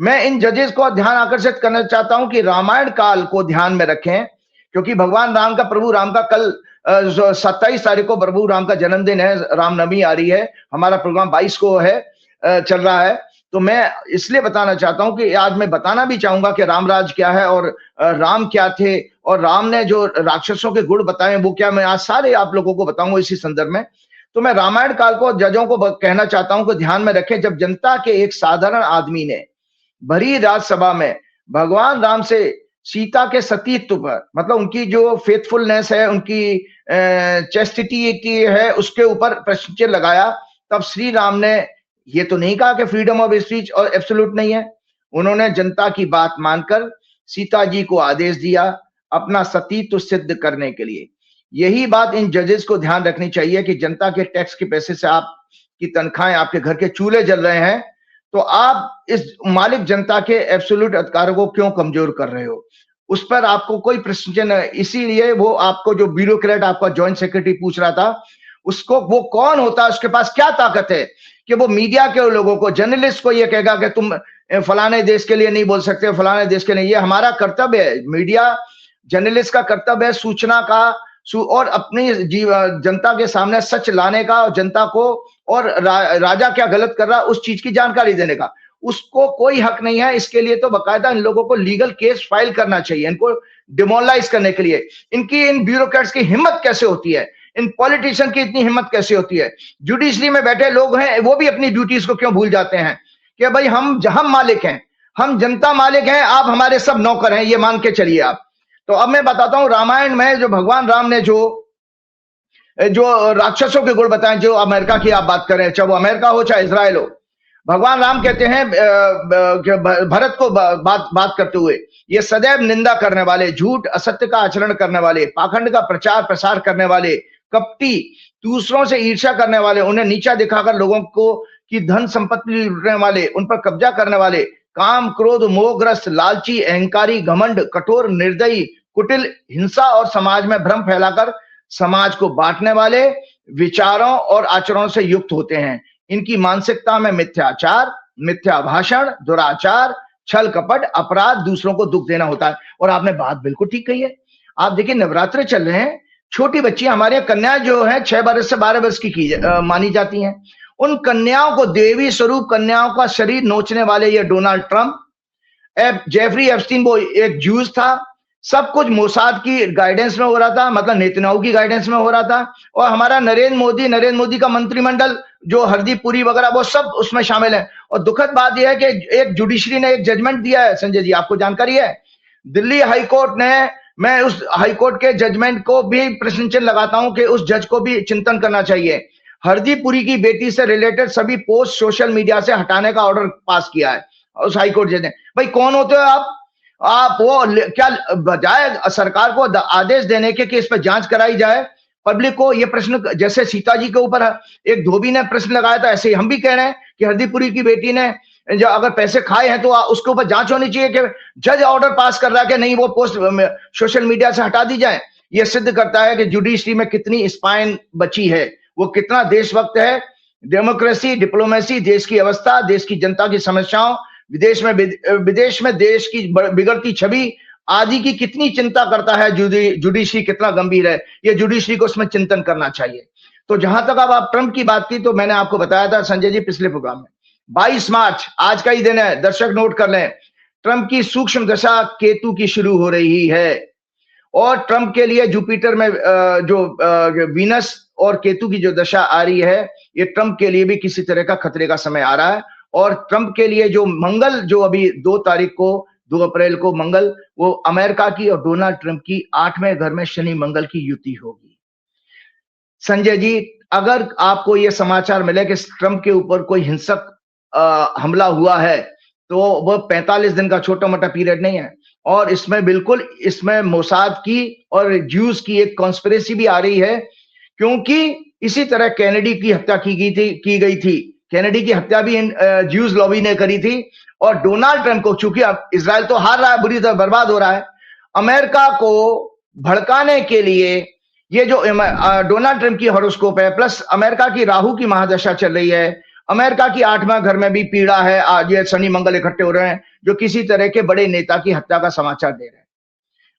मैं इन जजेस को ध्यान आकर्षित करना चाहता हूं कि रामायण काल को ध्यान में रखें, क्योंकि भगवान राम का, प्रभु राम का कल 27 तारीख को प्रभु राम का जन्मदिन है, रामनवमी आ रही है। हमारा प्रोग्राम 22 को है, चल रहा है। तो मैं इसलिए बताना चाहता हूं कि आज मैं बताना भी चाहूंगा कि रामराज क्या है और राम क्या थे, और राम ने जो राक्षसों के गुण बताए वो क्या, मैं आज सारे आप लोगों को बताऊंगा इसी संदर्भ में। तो मैं रामायण काल को जजों को कहना चाहता हूं कि ध्यान में रखें, जब जनता के एक साधारण आदमी ने भरी राज्यसभा में भगवान राम से सीता के सतीत्व पर, मतलब उनकी जो फेथफुलनेस है, उनकी चेस्टिटी की है, उसके ऊपर प्रश्न चिन्ह लगाया, तब श्री राम ने ये तो नहीं कहा कि फ्रीडम ऑफ स्पीच और एब्सोल्यूट नहीं है। उन्होंने जनता की बात मानकर सीता जी को आदेश दिया अपना सतीत्व सिद्ध करने के लिए। यही बात इन जजेस को ध्यान रखनी चाहिए कि जनता के टैक्स के पैसे से आपकी तनख्वाहें, आपके घर के चूल्हे जल रहे हैं, तो आप इस मालिक जनता के एब्सोल्यूट अधिकारों को क्यों कमजोर कर रहे हो? उस पर आपको कोई प्रश्न चिन्ह, इसीलिए वो आपको जो ब्यूरोक्रेट आपका जॉइंट सेक्रेटरी पूछ रहा था, उसको वो कौन होता है, उसके पास क्या ताकत है कि वो मीडिया के लोगों को, जर्नलिस्ट को ये कहेगा कि तुम फलाने देश के लिए नहीं बोल सकते, फलाने देश के लिए। ये हमारा कर्तव्य है, मीडिया जर्नलिस्ट का कर्तव्य है सूचना का और अपनी जनता के सामने सच लाने का, और जनता को और राजा क्या गलत कर रहा है उस चीज की जानकारी देने का। उसको कोई हक नहीं है। इसके लिए तो बकायदा इन लोगों को लीगल केस फाइल करना चाहिए, इनको डिमोरलाइज करने के लिए। इनकी, इन ब्यूरोक्रेट्स की हिम्मत कैसे होती है, इन पॉलिटिशियन की इतनी हिम्मत कैसे होती है? जुडिशरी में बैठे लोग हैं, वो भी अपनी ड्यूटीज को क्यों भूल जाते हैं कि भाई हम मालिक हैं, हम जनता मालिक हैं, आप हमारे सब नौकर हैं, ये मान के चलिए आप। तो अब मैं बताता हूं, रामायण में जो भगवान राम ने जो राक्षसों के गुण बताए, जो अमेरिका की आप बात करें, चाहे वो अमेरिका हो चाहे इजराइल हो, भगवान राम कहते हैं भरत को बात करते हुए, ये सदैव निंदा करने वाले, झूठ असत्य का आचरण करने वाले, पाखंड का प्रचार प्रसार करने वाले, कपटी, दूसरों से ईर्ष्या करने वाले, उन्हें नीचा दिखाकर लोगों को की धन संपत्ति लूटने वाले, उन पर कब्जा करने वाले, काम क्रोध मोहग्रस्त, लालची, अहंकारी, घमंड, कठोर, निर्दयी, कुटिल, हिंसा और समाज में भ्रम फैलाकर समाज को बांटने वाले विचारों और आचरणों से युक्त होते हैं। इनकी मानसिकता में मिथ्याचार, मिथ्या भाषण, दुराचार, छल कपट, अपराध, दूसरों को दुख देना होता है। और आपने बात बिल्कुल ठीक कही है। आप देखिए, नवरात्र चल रहे हैं, छोटी बच्ची, हमारे कन्या जो है 6 वर्ष से 12 वर्ष की मानी जाती हैं, उन कन्याओं को, देवी स्वरूप कन्याओं का शरीर नोचने वाले ये डोनाल्ड ट्रंप, जेफरी एप्स्टीन वो एक जूस था, सब कुछ मोसाद की गाइडेंस में हो रहा था, मतलब नेतन्याहू की गाइडेंस में हो रहा था। और हमारा नरेंद्र मोदी का मंत्रिमंडल, जो हरदीप पुरी वगैरह, वो सब उसमें शामिल है। और दुखद बात यह है कि एक जुडिशरी ने एक जजमेंट दिया है, संजय जी आपको जानकारी है, दिल्ली हाईकोर्ट ने, मैं उस हाईकोर्ट के जजमेंट को भी प्रश्न चिन्ह लगाता हूं कि उस जज को भी चिंतन करना चाहिए। हरदीप पुरी की बेटी से रिलेटेड सभी पोस्ट सोशल मीडिया से हटाने का ऑर्डर पास किया है उस हाईकोर्ट जज ने। भाई कौन होते हो आप वो क्या, बजाय सरकार को आदेश देने के कि इस पर जांच कराई जाए, पब्लिक को ये प्रश्न, जैसे सीता जी के ऊपर एक धोबी ने प्रश्न लगाया था, ऐसे ही हम भी कह रहे हैं कि हरदीप पुरी की बेटी ने जो अगर पैसे खाए हैं तो उसके ऊपर जांच होनी चाहिए कि जज ऑर्डर पास कर रहा है कि नहीं, वो पोस्ट सोशल मीडिया से हटा दी जाए। ये सिद्ध करता है कि जुडिशरी में कितनी स्पाइन बची है, वो कितना देशभक्त है। डेमोक्रेसी, डिप्लोमेसी, देश की अवस्था, देश की जनता की समस्याओं, विदेश में देश की बिगड़ती छवि आदि की कितनी चिंता करता है जुडिशरी, कितना गंभीर है ये जुडिशरी को, उसमें चिंतन करना चाहिए। तो जहां तक अब आप ट्रंप की बात की, तो मैंने आपको बताया था संजय जी पिछले प्रोग्राम में, 22 मार्च आज का ही दिन है, दर्शक नोट कर लें, ट्रंप की सूक्ष्म दशा केतु की शुरू हो रही है। और ट्रंप के लिए जुपिटर में जो वीनस और केतु की जो दशा आ रही है, ये ट्रंप के लिए भी किसी तरह का खतरे का समय आ रहा है। और ट्रंप के लिए जो मंगल, जो अभी 2 तारीख को, 2 अप्रैल को मंगल, वो अमेरिका की और डोनाल्ड ट्रंप की 8वें घर में शनि मंगल की युति होगी। संजय जी, अगर आपको ये समाचार मिले कि ट्रंप के ऊपर कोई हिंसक हमला हुआ है, तो वह 45 दिन का छोटा मोटा पीरियड नहीं है। और इसमें बिल्कुल, इसमें मोसाद की और ज्यूस की एक कॉन्स्पिरेसी भी आ रही है, क्योंकि इसी तरह कैनेडी की हत्या की गई थी। कैनेडी की हत्या भी ज्यूस लॉबी ने करी थी। और डोनाल्ड ट्रंप को, चूंकि अब इजराइल तो हार रहा है, बुरी तरह बर्बाद हो रहा है, अमेरिका को भड़काने के लिए ये जो डोनाल्ड ट्रंप की हॉरोस्कोप है, प्लस अमेरिका की राहु की महादशा चल रही है, अमेरिका की 8वां घर में भी पीड़ा है, आज ये शनि मंगल इकट्ठे हो रहे हैं, जो किसी तरह के बड़े नेता की हत्या का समाचार दे रहे हैं,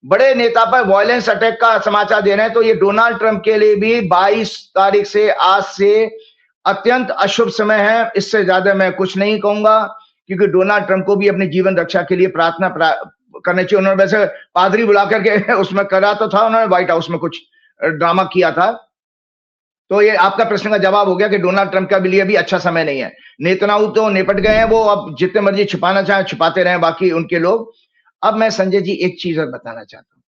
बड़े नेता पर वायलेंस अटैक का समाचार दे रहे हैं। तो ये डोनाल्ड ट्रंप के लिए भी 22 तारीख से, आज से अत्यंत अशुभ समय है। इससे ज्यादा मैं कुछ नहीं कहूंगा, क्योंकि डोनाल्ड ट्रंप को भी अपनी जीवन रक्षा के लिए प्रार्थना करनी चाहिए। उन्होंने वैसे पादरी बुला करके उसमें करा तो था, उन्होंने व्हाइट हाउस में कुछ ड्रामा किया था। तो ये आपका प्रश्न का जवाब हो गया कि डोनाल्ड ट्रंप का लिए भी अच्छा समय नहीं है। नेतन्याहू तो निपट गए हैं, वो अब जितने मर्जी छुपाना चाहे छुपाते रहे बाकी उनके लोग। अब मैं संजय जी एक चीज और बताना चाहता हूँ।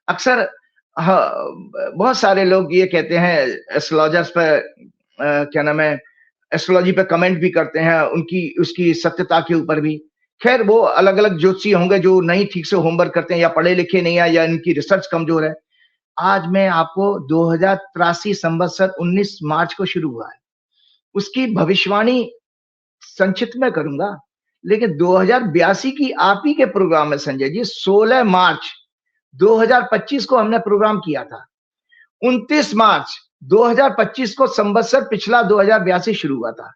अक्सर बहुत सारे लोग ये कहते हैं, एस्ट्रोलॉजर्स पर क्या नाम है, एस्ट्रोलॉजी पे कमेंट भी करते हैं, उनकी उसकी सत्यता के ऊपर भी। खैर, वो अलग अलग ज्योतिषी होंगे जो नहीं ठीक से होमवर्क करते हैं, या पढ़े लिखे नहीं है, या इनकी रिसर्च कमजोर है। आज मैं आपको 2083 संवत्सर 19 मार्च को शुरू हुआ है, उसकी भविष्यवाणी संक्षिप्त में करूंगा, लेकिन 2082 की आप ही के प्रोग्राम में संजय जी 16 मार्च 2025 को हमने प्रोग्राम किया था। 29 मार्च 2025 को संवत्सर पिछला 2082 शुरू हुआ था।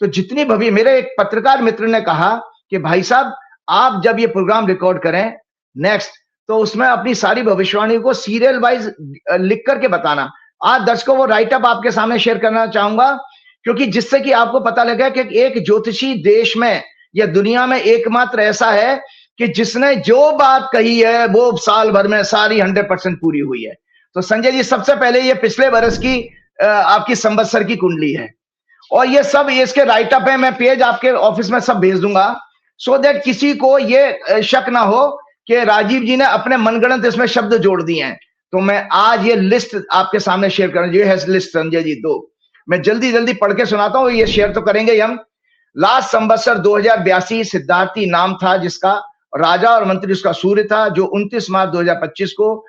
तो जितनी भव्य, मेरे एक पत्रकार मित्र ने कहा कि भाई साहब आप जब ये प्रोग्राम रिकॉर्ड करें नेक्स्ट, तो उसमें अपनी सारी भविष्यवाणी को सीरियल वाइज लिख करके बताना। आज दर्शकों वो राइट अप आपके सामने शेयर करना चाहूंगा, क्योंकि जिससे कि आपको पता लगे कि एक ज्योतिषी देश में या दुनिया में एकमात्र ऐसा है कि जिसने जो बात कही है वो साल भर में सारी 100% पूरी हुई है। तो संजय जी सबसे पहले ये पिछले बरस की आपकी संवत्सर की कुंडली है, और ये सब इसके राइट अप है, मैं पेज आपके ऑफिस में सब भेज दूंगा, सो दैट किसी को ये शक ना हो कि राजीव जी ने अपने मनगढ़ंत इसमें शब्द जोड़ दिए हैं। तो मैं आज ये लिस्ट आपके सामने शेयर कर रहा हूं, ये है लिस्ट संजय जी। तो मैं जल्दी जल्दी पढ़ के सुनाता हूं, ये शेयर तो करेंगे हम। लास्ट संवत्सर 2082 सिद्धार्थी नाम था जिसका, राजा और मंत्री उसका सूर्य था, जो 29 मार्च 2025 को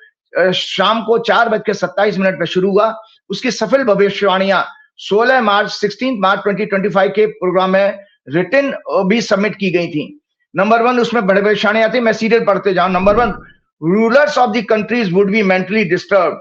शाम को 4:27 पर शुरू हुआ। उसकी सफल भविष्यवाणियां 16 मार्च 16 मार्च 2025 के प्रोग्राम में रिटन भी सबमिट की गई थी। नंबर 1 उसमें बड़े भविष्यवाणियां थी, मैं सीरियल पढ़ते जाऊं। Number 1, rulers of the countries would be mentally disturb.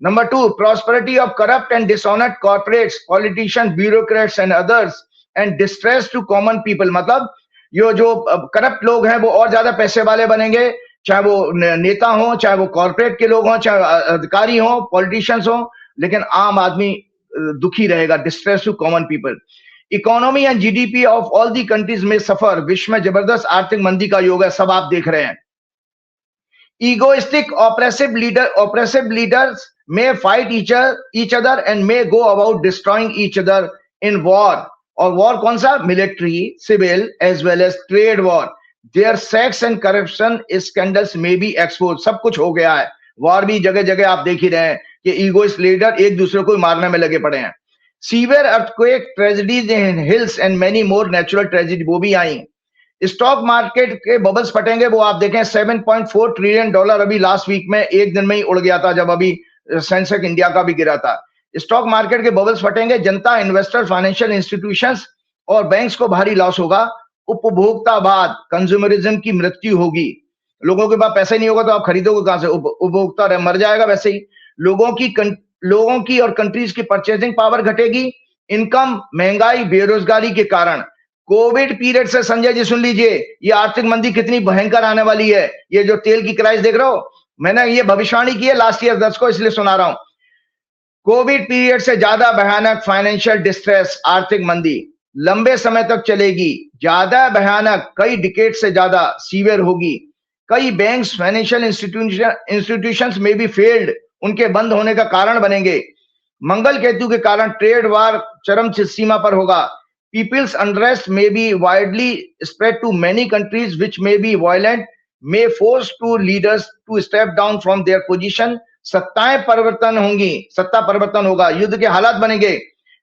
Number 2, prosperity of corrupt and dishonest corporates, politicians, bureaucrats and others, and distress to common people। मतलब ये जो करप्ट लोग हैं वो और ज्यादा पैसे वाले बनेंगे, चाहे वो नेता हो, चाहे वो कॉर्पोरेट के लोग हों, चाहे अधिकारी हों, पॉलिटिशियंस हों, लेकिन आम आदमी दुखी रहेगा। Distress to common people. Economy and GDP of all the countries में सफर। विश्व में जबरदस्त आर्थिक मंदी का योग है, सब आप देख रहे हैं। Egoistic, oppressive leaders may fight each other and may go about destroying each other in war। और वॉर कौन सा? Military, civil as well as trade war। Their sex and corruption scandals may be exposed। सब कुछ हो गया है, war भी जगह जगह आप देख ही रहे हैं कि ईगोइस्ट लीडर एक दूसरे को मारने में लगे पड़े हैं। Severe earthquake, tragedies in hills and many more natural tragedy, वो भी आई। स्टॉक मार्केट के बबल्स फटेंगे, वो आप देखें। $7.4 ट्रिलियन अभी लास्ट वीक में एक दिन में ही उड़ गया था, जब अभी सेंसेक्स इंडिया का भी गिरा था। स्टॉक मार्केट के बबल्स फटेंगे। जनता, इन्वेस्टर, फाइनेंशियल इंस्टीट्यूशंस और बैंक्स को भारी लॉस होगा। उपभोक्तावाद, कंज्यूमरिज्म की मृत्यु होगी। लोगों के पास पैसे नहीं होगा तो आप खरीदोगे कहां से? उपभोक्ता मर जाएगा वैसे ही। लोगों की और कंट्रीज की परचेजिंग पावर घटेगी। इनकम, महंगाई, बेरोजगारी के कारण। कोविड पीरियड से संजय जी सुन लीजिए, ये आर्थिक मंदी कितनी भयंकर आने वाली है। ये जो तेल की क्राइसिस देख रहे हो, मैंने ये भविष्यवाणी की है लास्ट ईयर 10 को, इसलिए सुना रहा हूं। कोविड पीरियड से ज्यादा भयानक फाइनेंशियल डिस्ट्रेस, आर्थिक मंदी लंबे समय तक चलेगी, ज्यादा भयानक, कई डिकेड से ज्यादा सीवियर होगी। कई बैंक्स, फाइनेंशियल इंस्टीट्यूशंस में भी फेल्ड, उनके बंद होने का कारण बनेंगे। मंगल केतु के कारण ट्रेड वार चरम सीमा पर होगा। People's unrest may be widely spread to many countries which may be violent, may force to leaders to step down from their position। सत्ताएं परिवर्तन होंगी, सत्ता परिवर्तन होगा, युद्ध के हालात बनेंगे।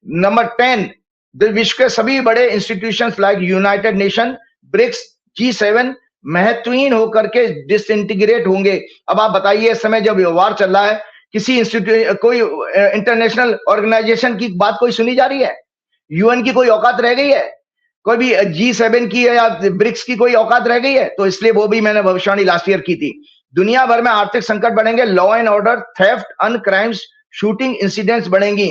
नंबर 10, विश्व के सभी बड़े institutions like United Nation, BRICS, G7 महत्वहीन होकर के डिसइंटीग्रेट होंगे। अब आप बताइए, इस समय जब वार चल रहा है, किसी कोई इंटरनेशनल ऑर्गेनाइजेशन की बात कोई सुनी जा रही है? यूएन की कोई औकात रह गई है? कोई भी G7 की या ब्रिक्स की कोई औकात रह गई है? तो इसलिए वो भी मैंने भविष्यवाणी लास्ट ईयर की थी। दुनिया भर में आर्थिक संकट बढ़ेंगे। Law and order, theft, and crimes, shooting incidents बढ़ेंगी।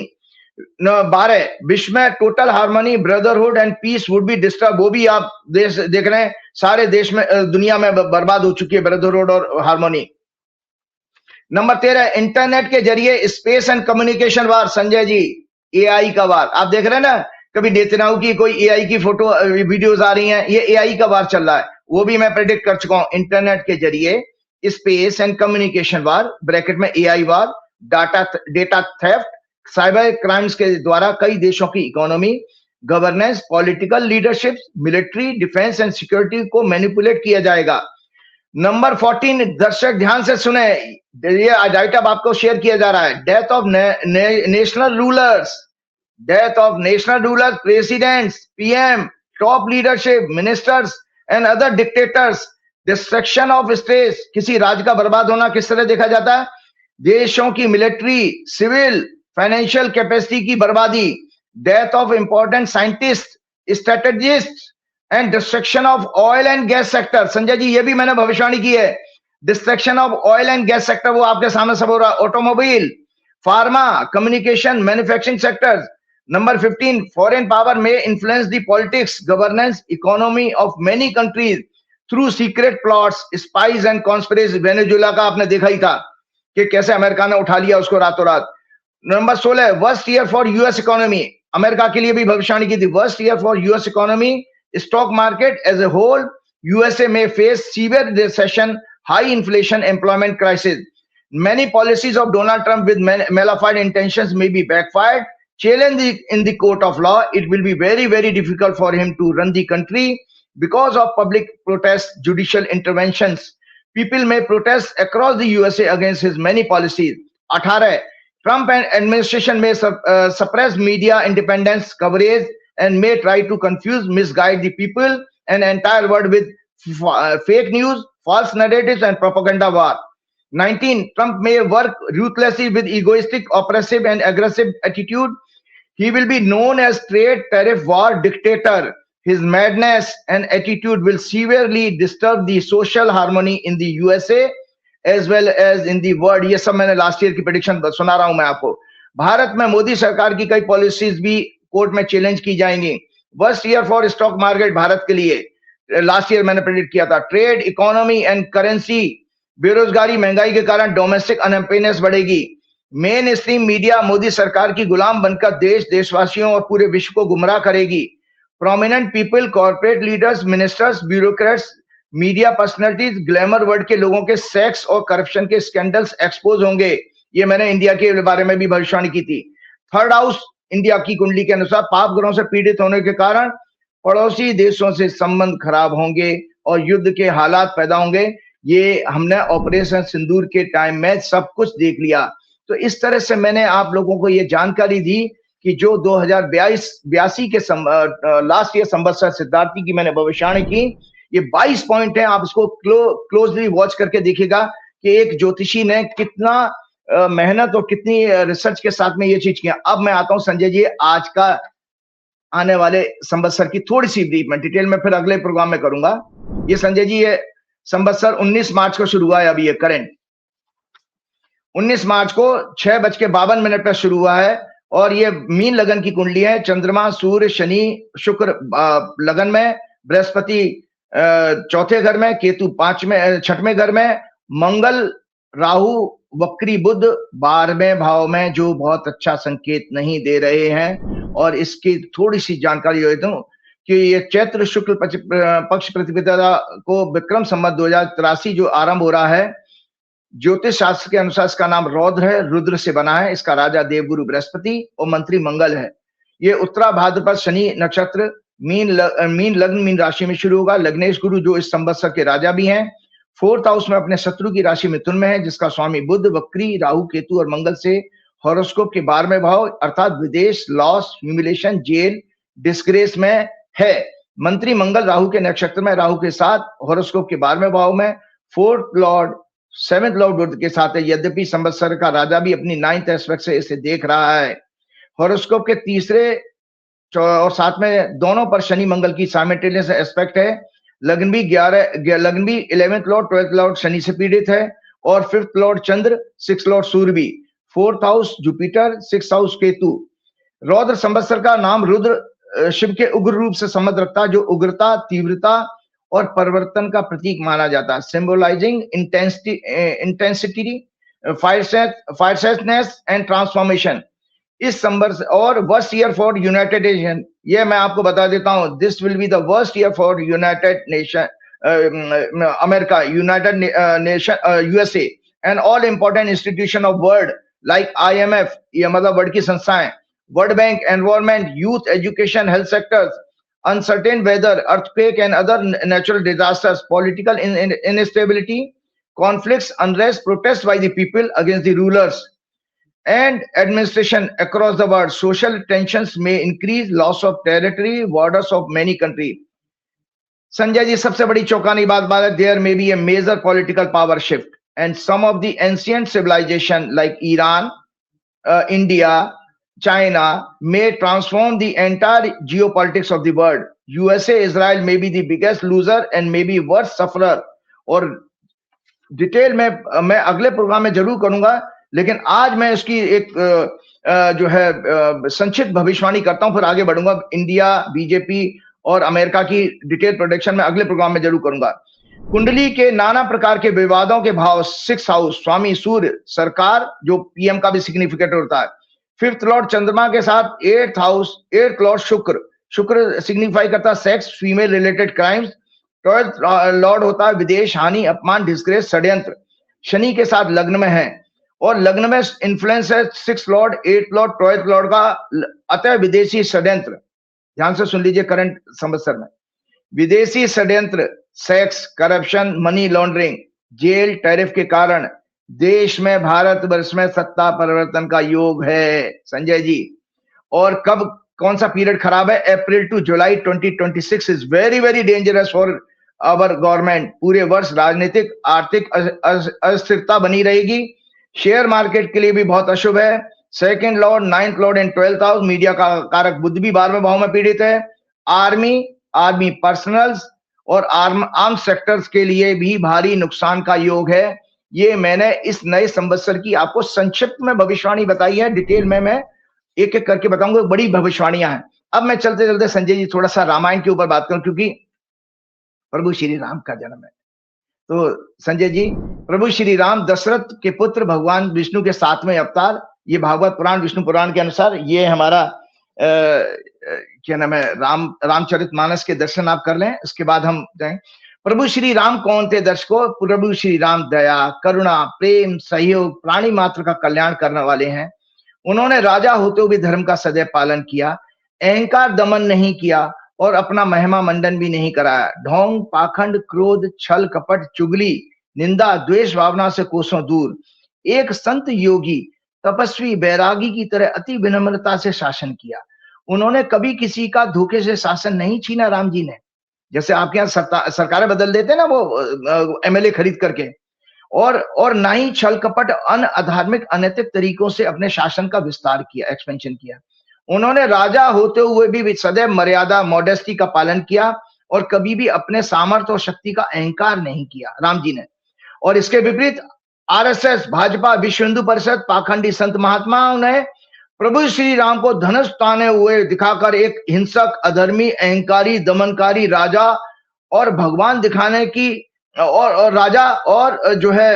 12, विश्व में total harmony, brotherhood and peace would be disturb. वो भी आप देख रहे हैं, सारे देश में, दुनिया में बर्बाद हो चुकी है ब्रदरहुड और हार्मनी। नंबर 13, इंटरनेट के जरिए space and communication war. Sanjay ji, AI का वार आप देख रहे हैं ना, कभी नेतन्याहू की कोई एआई की फोटो वीडियोस आ रही हैं, ये एआई का वार चल रहा है। वो भी मैं प्रेडिक्ट कर चुका हूं। इंटरनेट के जरिए space and communication war, bracket में एआई वार, डेटा थेफ्ट, साइबर क्राइम्स के द्वारा कई देशों की economy, governance, political leadership, military, defence and security को मैनिपुलेट किया जाएगा। नंबर 14, दर्शक ध्यान से सुने, ये आइटम आपको शेयर किया जा रहा है। Death of national rulers, presidents, PM, top leadership, ministers and other dictators, destruction of states. किसी राज्य का बर्बाद होना किस तरह देखा जाता है? देशों की मिलिट्री, सिविल, फाइनेंशियल कैपेसिटी की बर्बादी। Death of important scientist, strategists and destruction of oil and gas sector. Sanjay ji, ये भी मैंने भविष्यवाणी की है. Destruction of oil and gas sector, वो आपके सामने सब हो रहा. Automobile, pharma, communication, manufacturing sectors. Number 15, foreign power may influence the politics, governance, economy of many countries through secret plots, spies and conspiracies. Venezuela का आपने देखा ही था कि कैसे अमेरिका ने उठा लिया उसको रातों रात. Number 16, worst year for US economy. America के लिए भी भविष्यवाणी की थी. Worst year for US economy, stock market as a whole, USA में face severe recession, high inflation, employment crisis. Many policies of Donald Trump with malified intentions may be backfired. Challenged in the court of law, it will be very, very difficult for him to run the country because of public protests, judicial interventions. People may protest across the USA against his many policies. 18, Trump administration may suppress media independence coverage and may try to confuse, misguide the people and entire world with fake news, false narratives and propaganda war. 19, Trump may work ruthlessly with egoistic, oppressive and aggressive attitude. He will be known as trade tariff war dictator. His madness and attitude will severely disturb the social harmony in the USA as well as in the world. ये सब मैंने last year की prediction सुना रहा हूं मैं आपको. भारत में मोदी सरकार की कई पॉलिसीज भी कोर्ट में चैलेंज की जाएंगी. Worst year for stock market Bharat के लिए लास्ट ईयर मैंने प्रेडिक्ट किया था. ट्रेड, इकोनॉमी एंड करेंसी, बेरोजगारी, महंगाई के कारण डोमेस्टिक अनएम्प्लॉयमेंट बढ़ेगी. मेन स्ट्रीम मीडिया मोदी सरकार की गुलाम बनकर देश, देशवासियों और पूरे विश्व को गुमराह करेगी. Prominent people, corporate leaders, ministers, bureaucrats, media personalities, glamour world के लोगों के सेक्स और करप्शन के स्कैंडल्स एक्सपोज होंगे. ये मैंने इंडिया के बारे में भी भविष्यवाणी की थी. थर्ड हाउस इंडिया की कुंडली के अनुसार पाप ग्रहों से पीड़ित होने के कारण पड़ोसी देशों से संबंध खराब होंगे और युद्ध के हालात पैदा होंगे. ये हमने ऑपरेशन सिंदूर के टाइम में सब कुछ देख लिया. तो इस तरह से मैंने आप लोगों को ये जानकारी दी कि जो 2082 के लास्ट ईयर संवत्सर सिद्धार्थी की मैंने भविष्यवाणी की, ये 22 पॉइंट है. आप इसको क्लोजली वॉच करके देखिएगा कि एक ज्योतिषी ने कितना मेहनत और कितनी रिसर्च के साथ में ये चीज किया. अब मैं आता हूं संजय जी आज का आने वाले संवत्सर की थोड़ी सी ब्रीफ में, डिटेल में फिर अगले प्रोग्राम में करूंगा. ये संजय जी ये संवत्सर 19 मार्च को शुरू हुआ है. अभी ये करंट 19 मार्च को 6:52 पर शुरू हुआ है और ये मीन लगन की कुंडली है. चंद्रमा, सूर्य, शनि, शुक्र लगन में, बृहस्पति चौथे घर में, केतु 6वें घर में, मंगल, राहु, वक्री बुध 12वें भाव में, जो बहुत अच्छा संकेत नहीं दे रहे हैं. और इसकी थोड़ी सी जानकारी दे दूं कि ये चैत्र शुक्ल पक्ष प्रतिपदा को विक्रम संवत 2083 जो आरंभ हो रहा है, ज्योतिष शास्त्र के अनुसार इसका नाम रौद्र है, रुद्र से बना है. इसका राजा देवगुरु बृहस्पति और मंत्री मंगल है. ये उत्तरा भाद्रपद शनि नक्षत्र मीन लग्न मीन राशि में शुरू होगा. लग्नेश गुरु जो इस संवत्सर के राजा भी हैं, 4th हाउस में अपने शत्रु की राशि मिथुन में है, जिसका स्वामी बुध, वक्री, राहु, केतु और मंगल से हॉरोस्कोप के 12वें भाव अर्थात विदेश, लॉस, ह्यूमिलेशन, जेल, डिस्ग्रेस में है. मंत्री मंगल राहु के नक्षत्र में, राहु के साथ हॉरोस्कोप के 12वें भाव में, 4th लॉर्ड 7th लॉर्ड बुध के साथ है. यद्यपि संवत्सर का राजा भी अपनी 9th एस्पेक्ट से इसे देख रहा है. हॉरोस्कोप के तीसरे और 7 में दोनों पर शनि मंगल की साइमल्टेनियस एस्पेक्ट है. लग्न भी 11th Lord 12th Lord Shani से पीड़ित है और 5th लॉर्ड चंद्र, 6th लॉर्ड सूर्य भी, 4th house Jupiter, 6th house Ketu. रौद्र संवत्सर का नाम रुद्र शिव के उग्र रूप से संबंध रखता है, जो उग्रता, तीव्रता और परिवर्तन का प्रतीक माना जाता है. Symbolising intensity, fierceness and transformation. इस संवत्सर और worst year for United Nation, ये मैं आपको बता देता हूं, this will be the worst year for United Nation America, United Nation USA and all important institution of world like IMF, ये मतलब वर्ल्ड की संस्थाएं, world bank, environment, youth, education, health sectors, uncertain weather, earthquake and other natural disasters, political instability, conflicts, unrest, protests by the people against the rulers and administration across the world. Social tensions may increase, loss of territory, borders of many countries. Sanjay ji सबसे बड़ी चौंकानी बात है, there may be a major political power shift and some of the ancient civilization like Iran, India, China may transform the entire geopolitics of the world. USA, Israel may be the biggest loser and maybe worst sufferer. और detail में मैं अगले programme में जरूर करूंगा, लेकिन आज मैं इसकी एक जो है संक्षिप्त भविष्यवाणी करता हूं, फिर आगे बढ़ूंगा। इंडिया, बीजेपी और अमेरिका की डिटेल प्रोडिक्शन में अगले प्रोग्राम में जरूर करूंगा। कुंडली के नाना प्रकार के विवादों के भाव 6th हाउस स्वामी सूर्य सरकार, जो पीएम का भी सिग्निफिकेटर होता है, 5th लॉर्ड चंद्रमा के साथ 8th हाउस 8th लॉर्ड शुक्र सिग्निफाई करता है sex, female related crimes. 12th Lord होता है विदेश, हानि, अपमान, डिस्ग्रेस, षड्यंत्र। शनि के साथ लग्न में है और लग्न में इन्फ्लुएंस है 6th Lord, 8th Lord, 12th Lord का, अतः विदेशी षड्यंत्र। ध्यान से सुन लीजिए करंट संवत्सर में विदेशी षड्यंत्र, sex, corruption, money laundering, jail, tariff के कारण देश में, भारतवर्ष में सत्ता परिवर्तन का योग है संजय जी। और कब कौन सा पीरियड खराब है? April to July 2026 is very very dangerous for our government. पूरे वर्ष राजनीतिक आर्थिक अस्थिरता बनी रहेगी। शेयर मार्केट के लिए भी बहुत अशुभ है। 2nd Lord, 9th Lord and 12th house, media का कारक बुध भी 12वें भाव में पीड़ित है। आर्मी पर्सनल्स और आर्म सेक्टर्स के लिए भी भारी नुकसान का योग है। ये मैंने इस नए संवत्सर की आपको संक्षिप्त में भविष्यवाणी बताई है। डिटेल में मैं एक एक करके बताऊंगा, बड़ी भविष्यवाणियां हैं। अब मैं चलते चलते संजय जी थोड़ा सा रामायण के ऊपर बात करूं, क्योंकि प्रभु श्री राम का जन्म है। तो संजय जी, प्रभु श्री राम दशरथ के पुत्र, भगवान विष्णु के 7वें अवतार। ये भागवत पुराण, विष्णु पुराण के अनुसार ये हमारा क्या नाम है, रामचरितमानस के दर्शन आप कर लें, इसके बाद हम जाएं। प्रभु श्री राम कौन थे दर्शकों? प्रभु श्री राम दया, करुणा, प्रेम, सहयोग, प्राणी मात्र का कल्याण करने वाले हैं। उन्होंने राजा होते हुए धर्म का सदैव पालन किया, अहंकार दमन नहीं किया और अपना महिमा मंडन भी नहीं कराया। ढोंग, पाखंड, क्रोध, छल, कपट, चुगली, निंदा, द्वेष भावना से कोसों दूर एक संत योगी, तपस्वी, बैरागी की तरह अति विनम्रता से शासन किया। उन्होंने कभी किसी का धोखे से शासन नहीं छीना राम जी ने। जैसे आपके यहाँ सरकारें बदल देते ना वो एमएलए खरीद करके, और ना ही छल कपट, अधार्मिक, अनैतिक तरीकों से अपने शासन का विस्तार किया, एक्सपेंशन किया। उन्होंने राजा होते हुए भी सदैव मर्यादा, मॉडेस्टी का पालन किया और कभी भी अपने सामर्थ्य और शक्ति का अहंकार नहीं किया राम जी ने। और इसके विपरीत आरएसएस, भाजपा, विश्व हिंदू परिषद, पाखंडी संत महात्माओं ने प्रभु श्री राम को धनुष ताने हुए दिखाकर एक हिंसक, अधर्मी, अहंकारी, दमनकारी राजा और भगवान दिखाने की, और राजा और जो है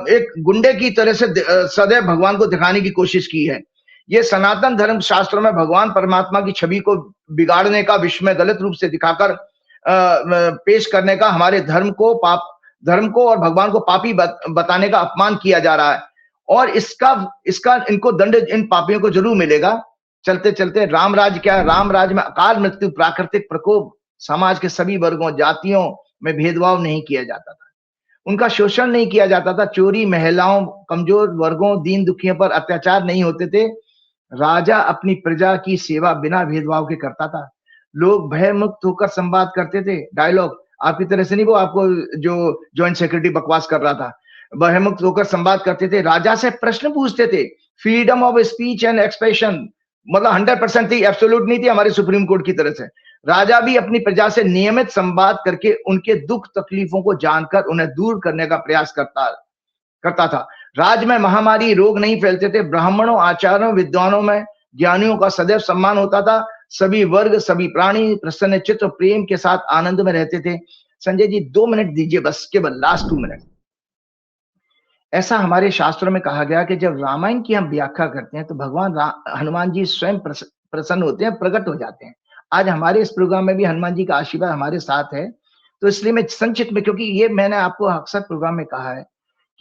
एक गुंडे की तरह से सदैव भगवान को दिखाने की कोशिश की है। ये सनातन धर्म शास्त्रों में भगवान परमात्मा की छवि को बिगाड़ने का, विश्व में गलत रूप से दिखाकर पेश करने का, हमारे धर्म को और भगवान को पापी बताने का अपमान किया जा रहा है। और इसका इनको दंड इन पापियों को जरूर मिलेगा। चलते चलते राम राज क्या है? राम राज में अकाल मृत्यु, प्राकृतिक प्रकोप, समाज के सभी वर्गों, जातियों में भेदभाव नहीं किया जाता था, उनका शोषण नहीं किया जाता था, चोरी, महिलाओं, कमजोर वर्गों, दीन दुखियों पर अत्याचार नहीं होते थे। राजा अपनी प्रजा की सेवा बिना भेदभाव के करता था। लोग भय मुक्त होकर संवाद करते थे। डायलॉग आपकी तरह से नहीं, वो आपको जो जॉइंट सेक्रेटरी बकवास कर रहा था, भय मुक्त होकर संवाद करते थे। राजा से प्रश्न पूछते थे। Freedom of speech and expression, मतलब 100% थी, एब्सोल्यूट नहीं थी हमारे सुप्रीम कोर्ट की तरह से। राजा भी अपनी प्रजा से नियमित संवाद करके उनके दुख तकलीफों को जानकर उन्हें दूर करने का प्रयास करता था। राज्य में महामारी, रोग नहीं फैलते थे। ब्राह्मणों, आचार्यों, विद्वानों में ज्ञानियों का सदैव सम्मान होता था। सभी वर्ग, सभी प्राणी प्रसन्न चित्त और प्रेम के साथ आनंद में रहते थे। संजय जी 2 मिनट दीजिए बस, केवल लास्ट 2 मिनट। ऐसा हमारे शास्त्रों में कहा गया कि जब रामायण की हम व्याख्या करते हैं तो भगवान हनुमान जी स्वयं प्रसन्न होते हैं, प्रकट हो जाते हैं। आज हमारे इस प्रोग्राम में भी हनुमान जी का आशीर्वाद हमारे साथ है। तो इसलिए मैं संक्षिप्त में, क्योंकि ये मैंने आपको अक्सर प्रोग्राम में कहा है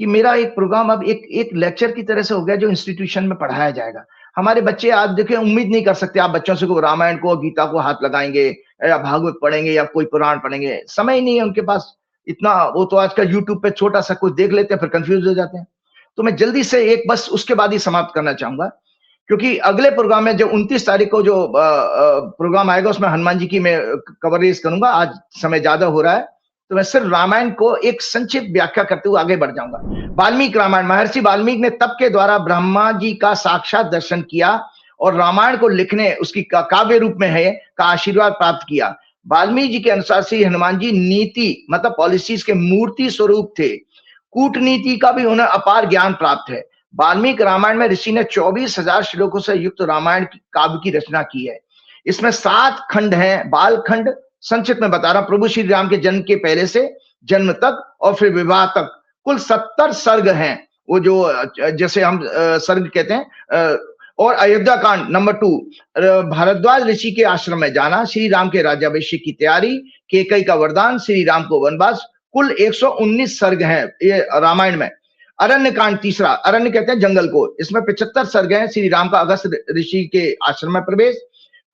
कि मेरा एक प्रोग्राम अब एक लेक्चर की तरह से हो गया जो इंस्टीट्यूशन में पढ़ाया जाएगा। हमारे बच्चे आज देखिए उम्मीद नहीं कर सकते आप बच्चों से को रामायण को, गीता को हाथ लगाएंगे या भागवत पढ़ेंगे या कोई पुराण पढ़ेंगे। समय ही नहीं है उनके पास इतना। वो तो आजकल यूट्यूब पे छोटा सा कुछ देख लेते हैं, फिर कंफ्यूज हो जाते हैं। तो मैं जल्दी से एक बस उसके बाद ही समाप्त करना चाहूंगा, क्योंकि अगले प्रोग्राम में जो 29 तारीख को जो प्रोग्राम आएगा उसमें हनुमान जी की मैं कवरेज करूंगा। आज समय ज्यादा हो रहा है तो मैं सिर्फ रामायण को एक संक्षिप्त व्याख्या करते हुए आगे बढ़ जाऊंगा। वाल्मीकि रामायण, महर्षि वाल्मीकि ने तप के द्वारा ब्रह्मा जी का साक्षात दर्शन किया और रामायण को लिखने उसकी काव्य रूप में है का आशीर्वाद प्राप्त किया। वाल्मीकि जी के अनुसार श्री हनुमान जी नीति मतलब पॉलिसीज के मूर्ति स्वरूप थे। कूटनीति का भी उन्हें अपार ज्ञान प्राप्त है। वाल्मीकि रामायण में ऋषि ने 24,000 श्लोकों से युक्त रामायण की काव्य की रचना की है। इसमें 7 खंड हैं। बाल खंड संक्षिप्त में बता रहा हूं, प्रभु श्री राम के जन्म के पहले से जन्म तक और फिर विवाह तक कुल 70 सर्ग हैं। वो जो जैसे हम सर्ग कहते हैं। और अयोध्या कांड नंबर 2, भारद्वाज ऋषि के आश्रम में जाना, श्री राम के राज्याभिषेक की तैयारी, कैकेयी का वरदान, श्री राम को वनवास, कुल 119 सर्ग हैं ये रामायण में। अरण्य कांड तीसरा, अरण्य कहते हैं जंगल को, इसमें 75 सर्ग हैं। श्री राम का अगस्त ऋषि के आश्रम में प्रवेश,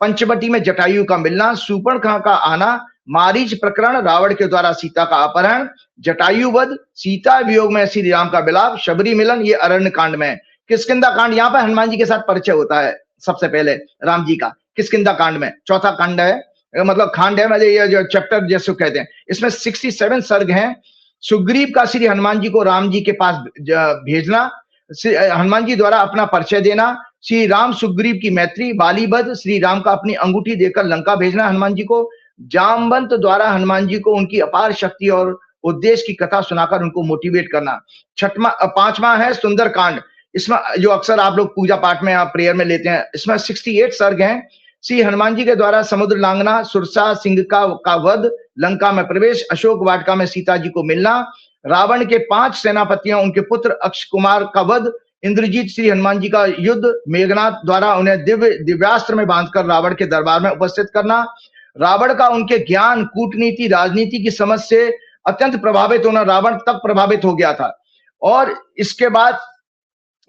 पंचवटी में जटायु का मिलना, सूर्पणखा का आना, मारीच प्रकरण, रावण के द्वारा सीता का अपहरण, जटायु वध, सीता वियोग में श्री राम का विलाप, शबरी मिलन, ये अरण्य कांड में। किष्किंधा कांड, यहाँ पर हनुमान जी के साथ परिचय होता है सबसे पहले राम जी का, किष्किंधा कांड में, चौथा कांड है, मतलब खांड है, मतलब ये जो चैप्टर जैसे कहते हैं। इसमें 67 सर्ग हैं। सुग्रीव का श्री हनुमान जी को राम जी के पास भेजना, हनुमान जी द्वारा अपना परिचय देना, श्री राम सुग्रीव की मैत्री, बालीवध, श्री राम का अपनी अंगूठी देकर लंका भेजना हनुमान जी को, जामवंत द्वारा हनुमान जी को उनकी अपार शक्ति और उद्देश्य की कथा सुनाकर उनको मोटिवेट करना। पांचवा है सुंदर कांड, इसमें जो अक्सर आप लोग पूजा पाठ में आप प्रेयर में लेते हैं। इसमें 68 सर्ग हैं। श्री हनुमान जी के द्वारा समुद्र लांघना, सुरसा सिंह का वध, लंका में प्रवेश, अशोक वाटिका में सीता जी को मिलना, रावण के 5 सेनापतियों उनके पुत्र अक्ष कुमार का वध, इंद्रजीत श्री हनुमान जी का युद्ध, मेघनाथ द्वारा उन्हें दिव्यास्त्र में बांधकर रावण के दरबार में उपस्थित करना, रावण का उनके ज्ञान, कूटनीति, राजनीति की समझ से अत्यंत प्रभावित होना, रावण तक प्रभावित हो गया था। और इसके बाद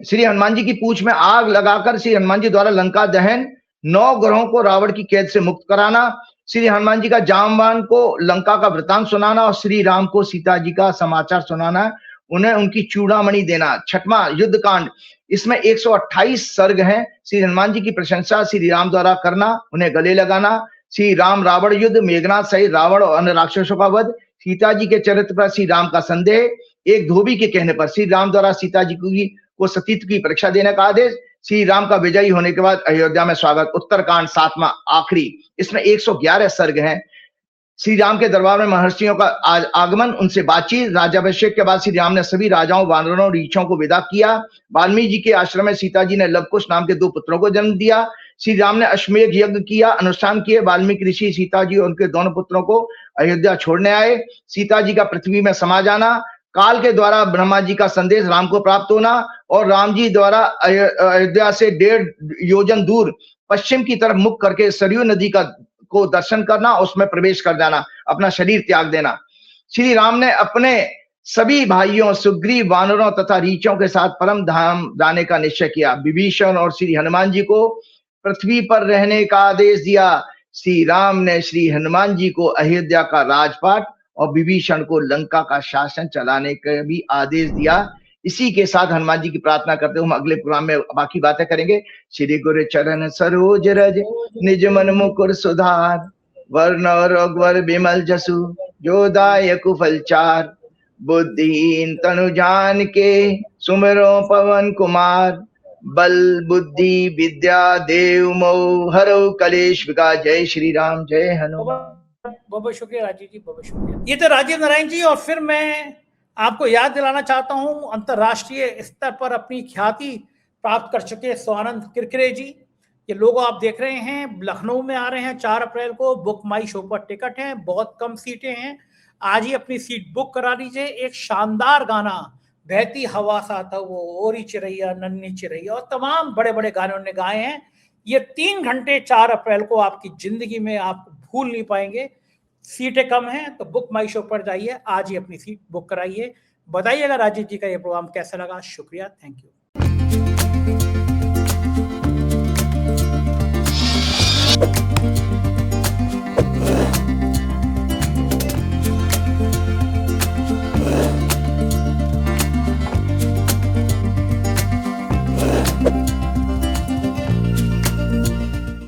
श्री हनुमान जी की पूंछ में आग लगाकर श्री हनुमान जी द्वारा लंका दहन, 9 ग्रहों को रावण की कैद से मुक्त कराना, श्री हनुमान जी का जामवान को लंका का वृतांत सुनाना और श्री राम को सीता जी का समाचार सुनाना, उन्हें उनकी चूड़ामणि देना। छठवां युद्ध कांड, इसमें 128 सर्ग हैं। श्री हनुमान जी की प्रशंसा श्री राम द्वारा करना, उन्हें गले लगाना, श्री राम रावण युद्ध, मेघनाथ सहित रावण और अन्य राक्षसों का वध, सीता जी के चरित्र पर श्री राम का संदेह, एक धोबी के कहने पर श्री राम द्वारा सीता जी को सतीत्व की परीक्षा देने का आदेश, श्री राम का विजयी होने के बाद अयोध्या में स्वागत। उत्तरकांड 7वां आखिरी, इसमें 111 सर्ग हैं। श्री राम के दरबार में महर्षियों का आगमन, उनसे बातचीत, राज्याभिषेक के बाद श्री राम ने सभी राजाओं, वानरों, रीछों को विदा किया। वाल्मीकि जी के आश्रम में सीता जी ने लवकुश नाम के 2 पुत्रों को जन्म दिया। श्री राम ने अश्वमेध यज्ञ किया, अनुष्ठान किए। वाल्मीकि ऋषि सीता जी और उनके दोनों पुत्रों को अयोध्या छोड़ने आए। सीता जी का पृथ्वी में समा जाना, काल के द्वारा ब्रह्मा जी का संदेश राम को प्राप्त होना और राम जी द्वारा अयोध्या से 1.5 योजन दूर पश्चिम की तरफ मुख करके सरयू नदी को दर्शन करना, उसमें प्रवेश कर जाना, अपना शरीर त्याग देना। श्री राम ने अपने सभी भाइयों सुग्रीव, वानरों तथा रीछों के साथ परम धाम जाने का निश्चय किया। विभीषण और श्री हनुमान जी को पृथ्वी पर रहने का आदेश दिया। श्री राम ने श्री हनुमान जी को अयोध्या का राजपाट और विभीषण को लंका का शासन चलाने का भी आदेश दिया। इसी के साथ हनुमान जी की प्रार्थना करते हुए हम अगले प्रोग्राम में बाकी बातें करेंगे। श्री गुरु चरण सरोज रज निज मन मुकुर सुधार, वर्ण रघुवर विमल जसु जो दायक फलचार, बुद्धिहीन तनु जान के सुमिरो पवन कुमार, बल बुद्धि विद्या देव मोह हरो कलेश विकार। जय श्री राम, जय हनुमान। बहुत शुक्रिया राजीव जी, बहुत शुक्रिया। ये तो राजीव नारायण जी। और फिर मैं आपको याद दिलाना चाहता हूं, अंतर्राष्ट्रीय स्तर पर अपनी ख्याति प्राप्त कर चुके स्वानंद किरकिरे जी। ये लोगो आप देख रहे हैं, लखनऊ में आ रहे हैं 4 अप्रैल को। बुक माई शो पर टिकट है, बहुत कम सीटें हैं, आज ही अपनी सीट बुक करा लीजिए। एक शानदार गाना, बहती हवा सा था वो, ओरी चिरैया नन्ही चिरैया, और तमाम बड़े बड़े गाने उन्होंने गाए हैं। ये 3 घंटे 4 अप्रैल को आपकी जिंदगी में आप भूल नहीं पाएंगे। सीटें कम हैं तो बुक माई शो पर जाइए, आज ही अपनी सीट बुक कराइए। बताइएगा राजीव जी का ये प्रोग्राम कैसा लगा। शुक्रिया, थैंक यू।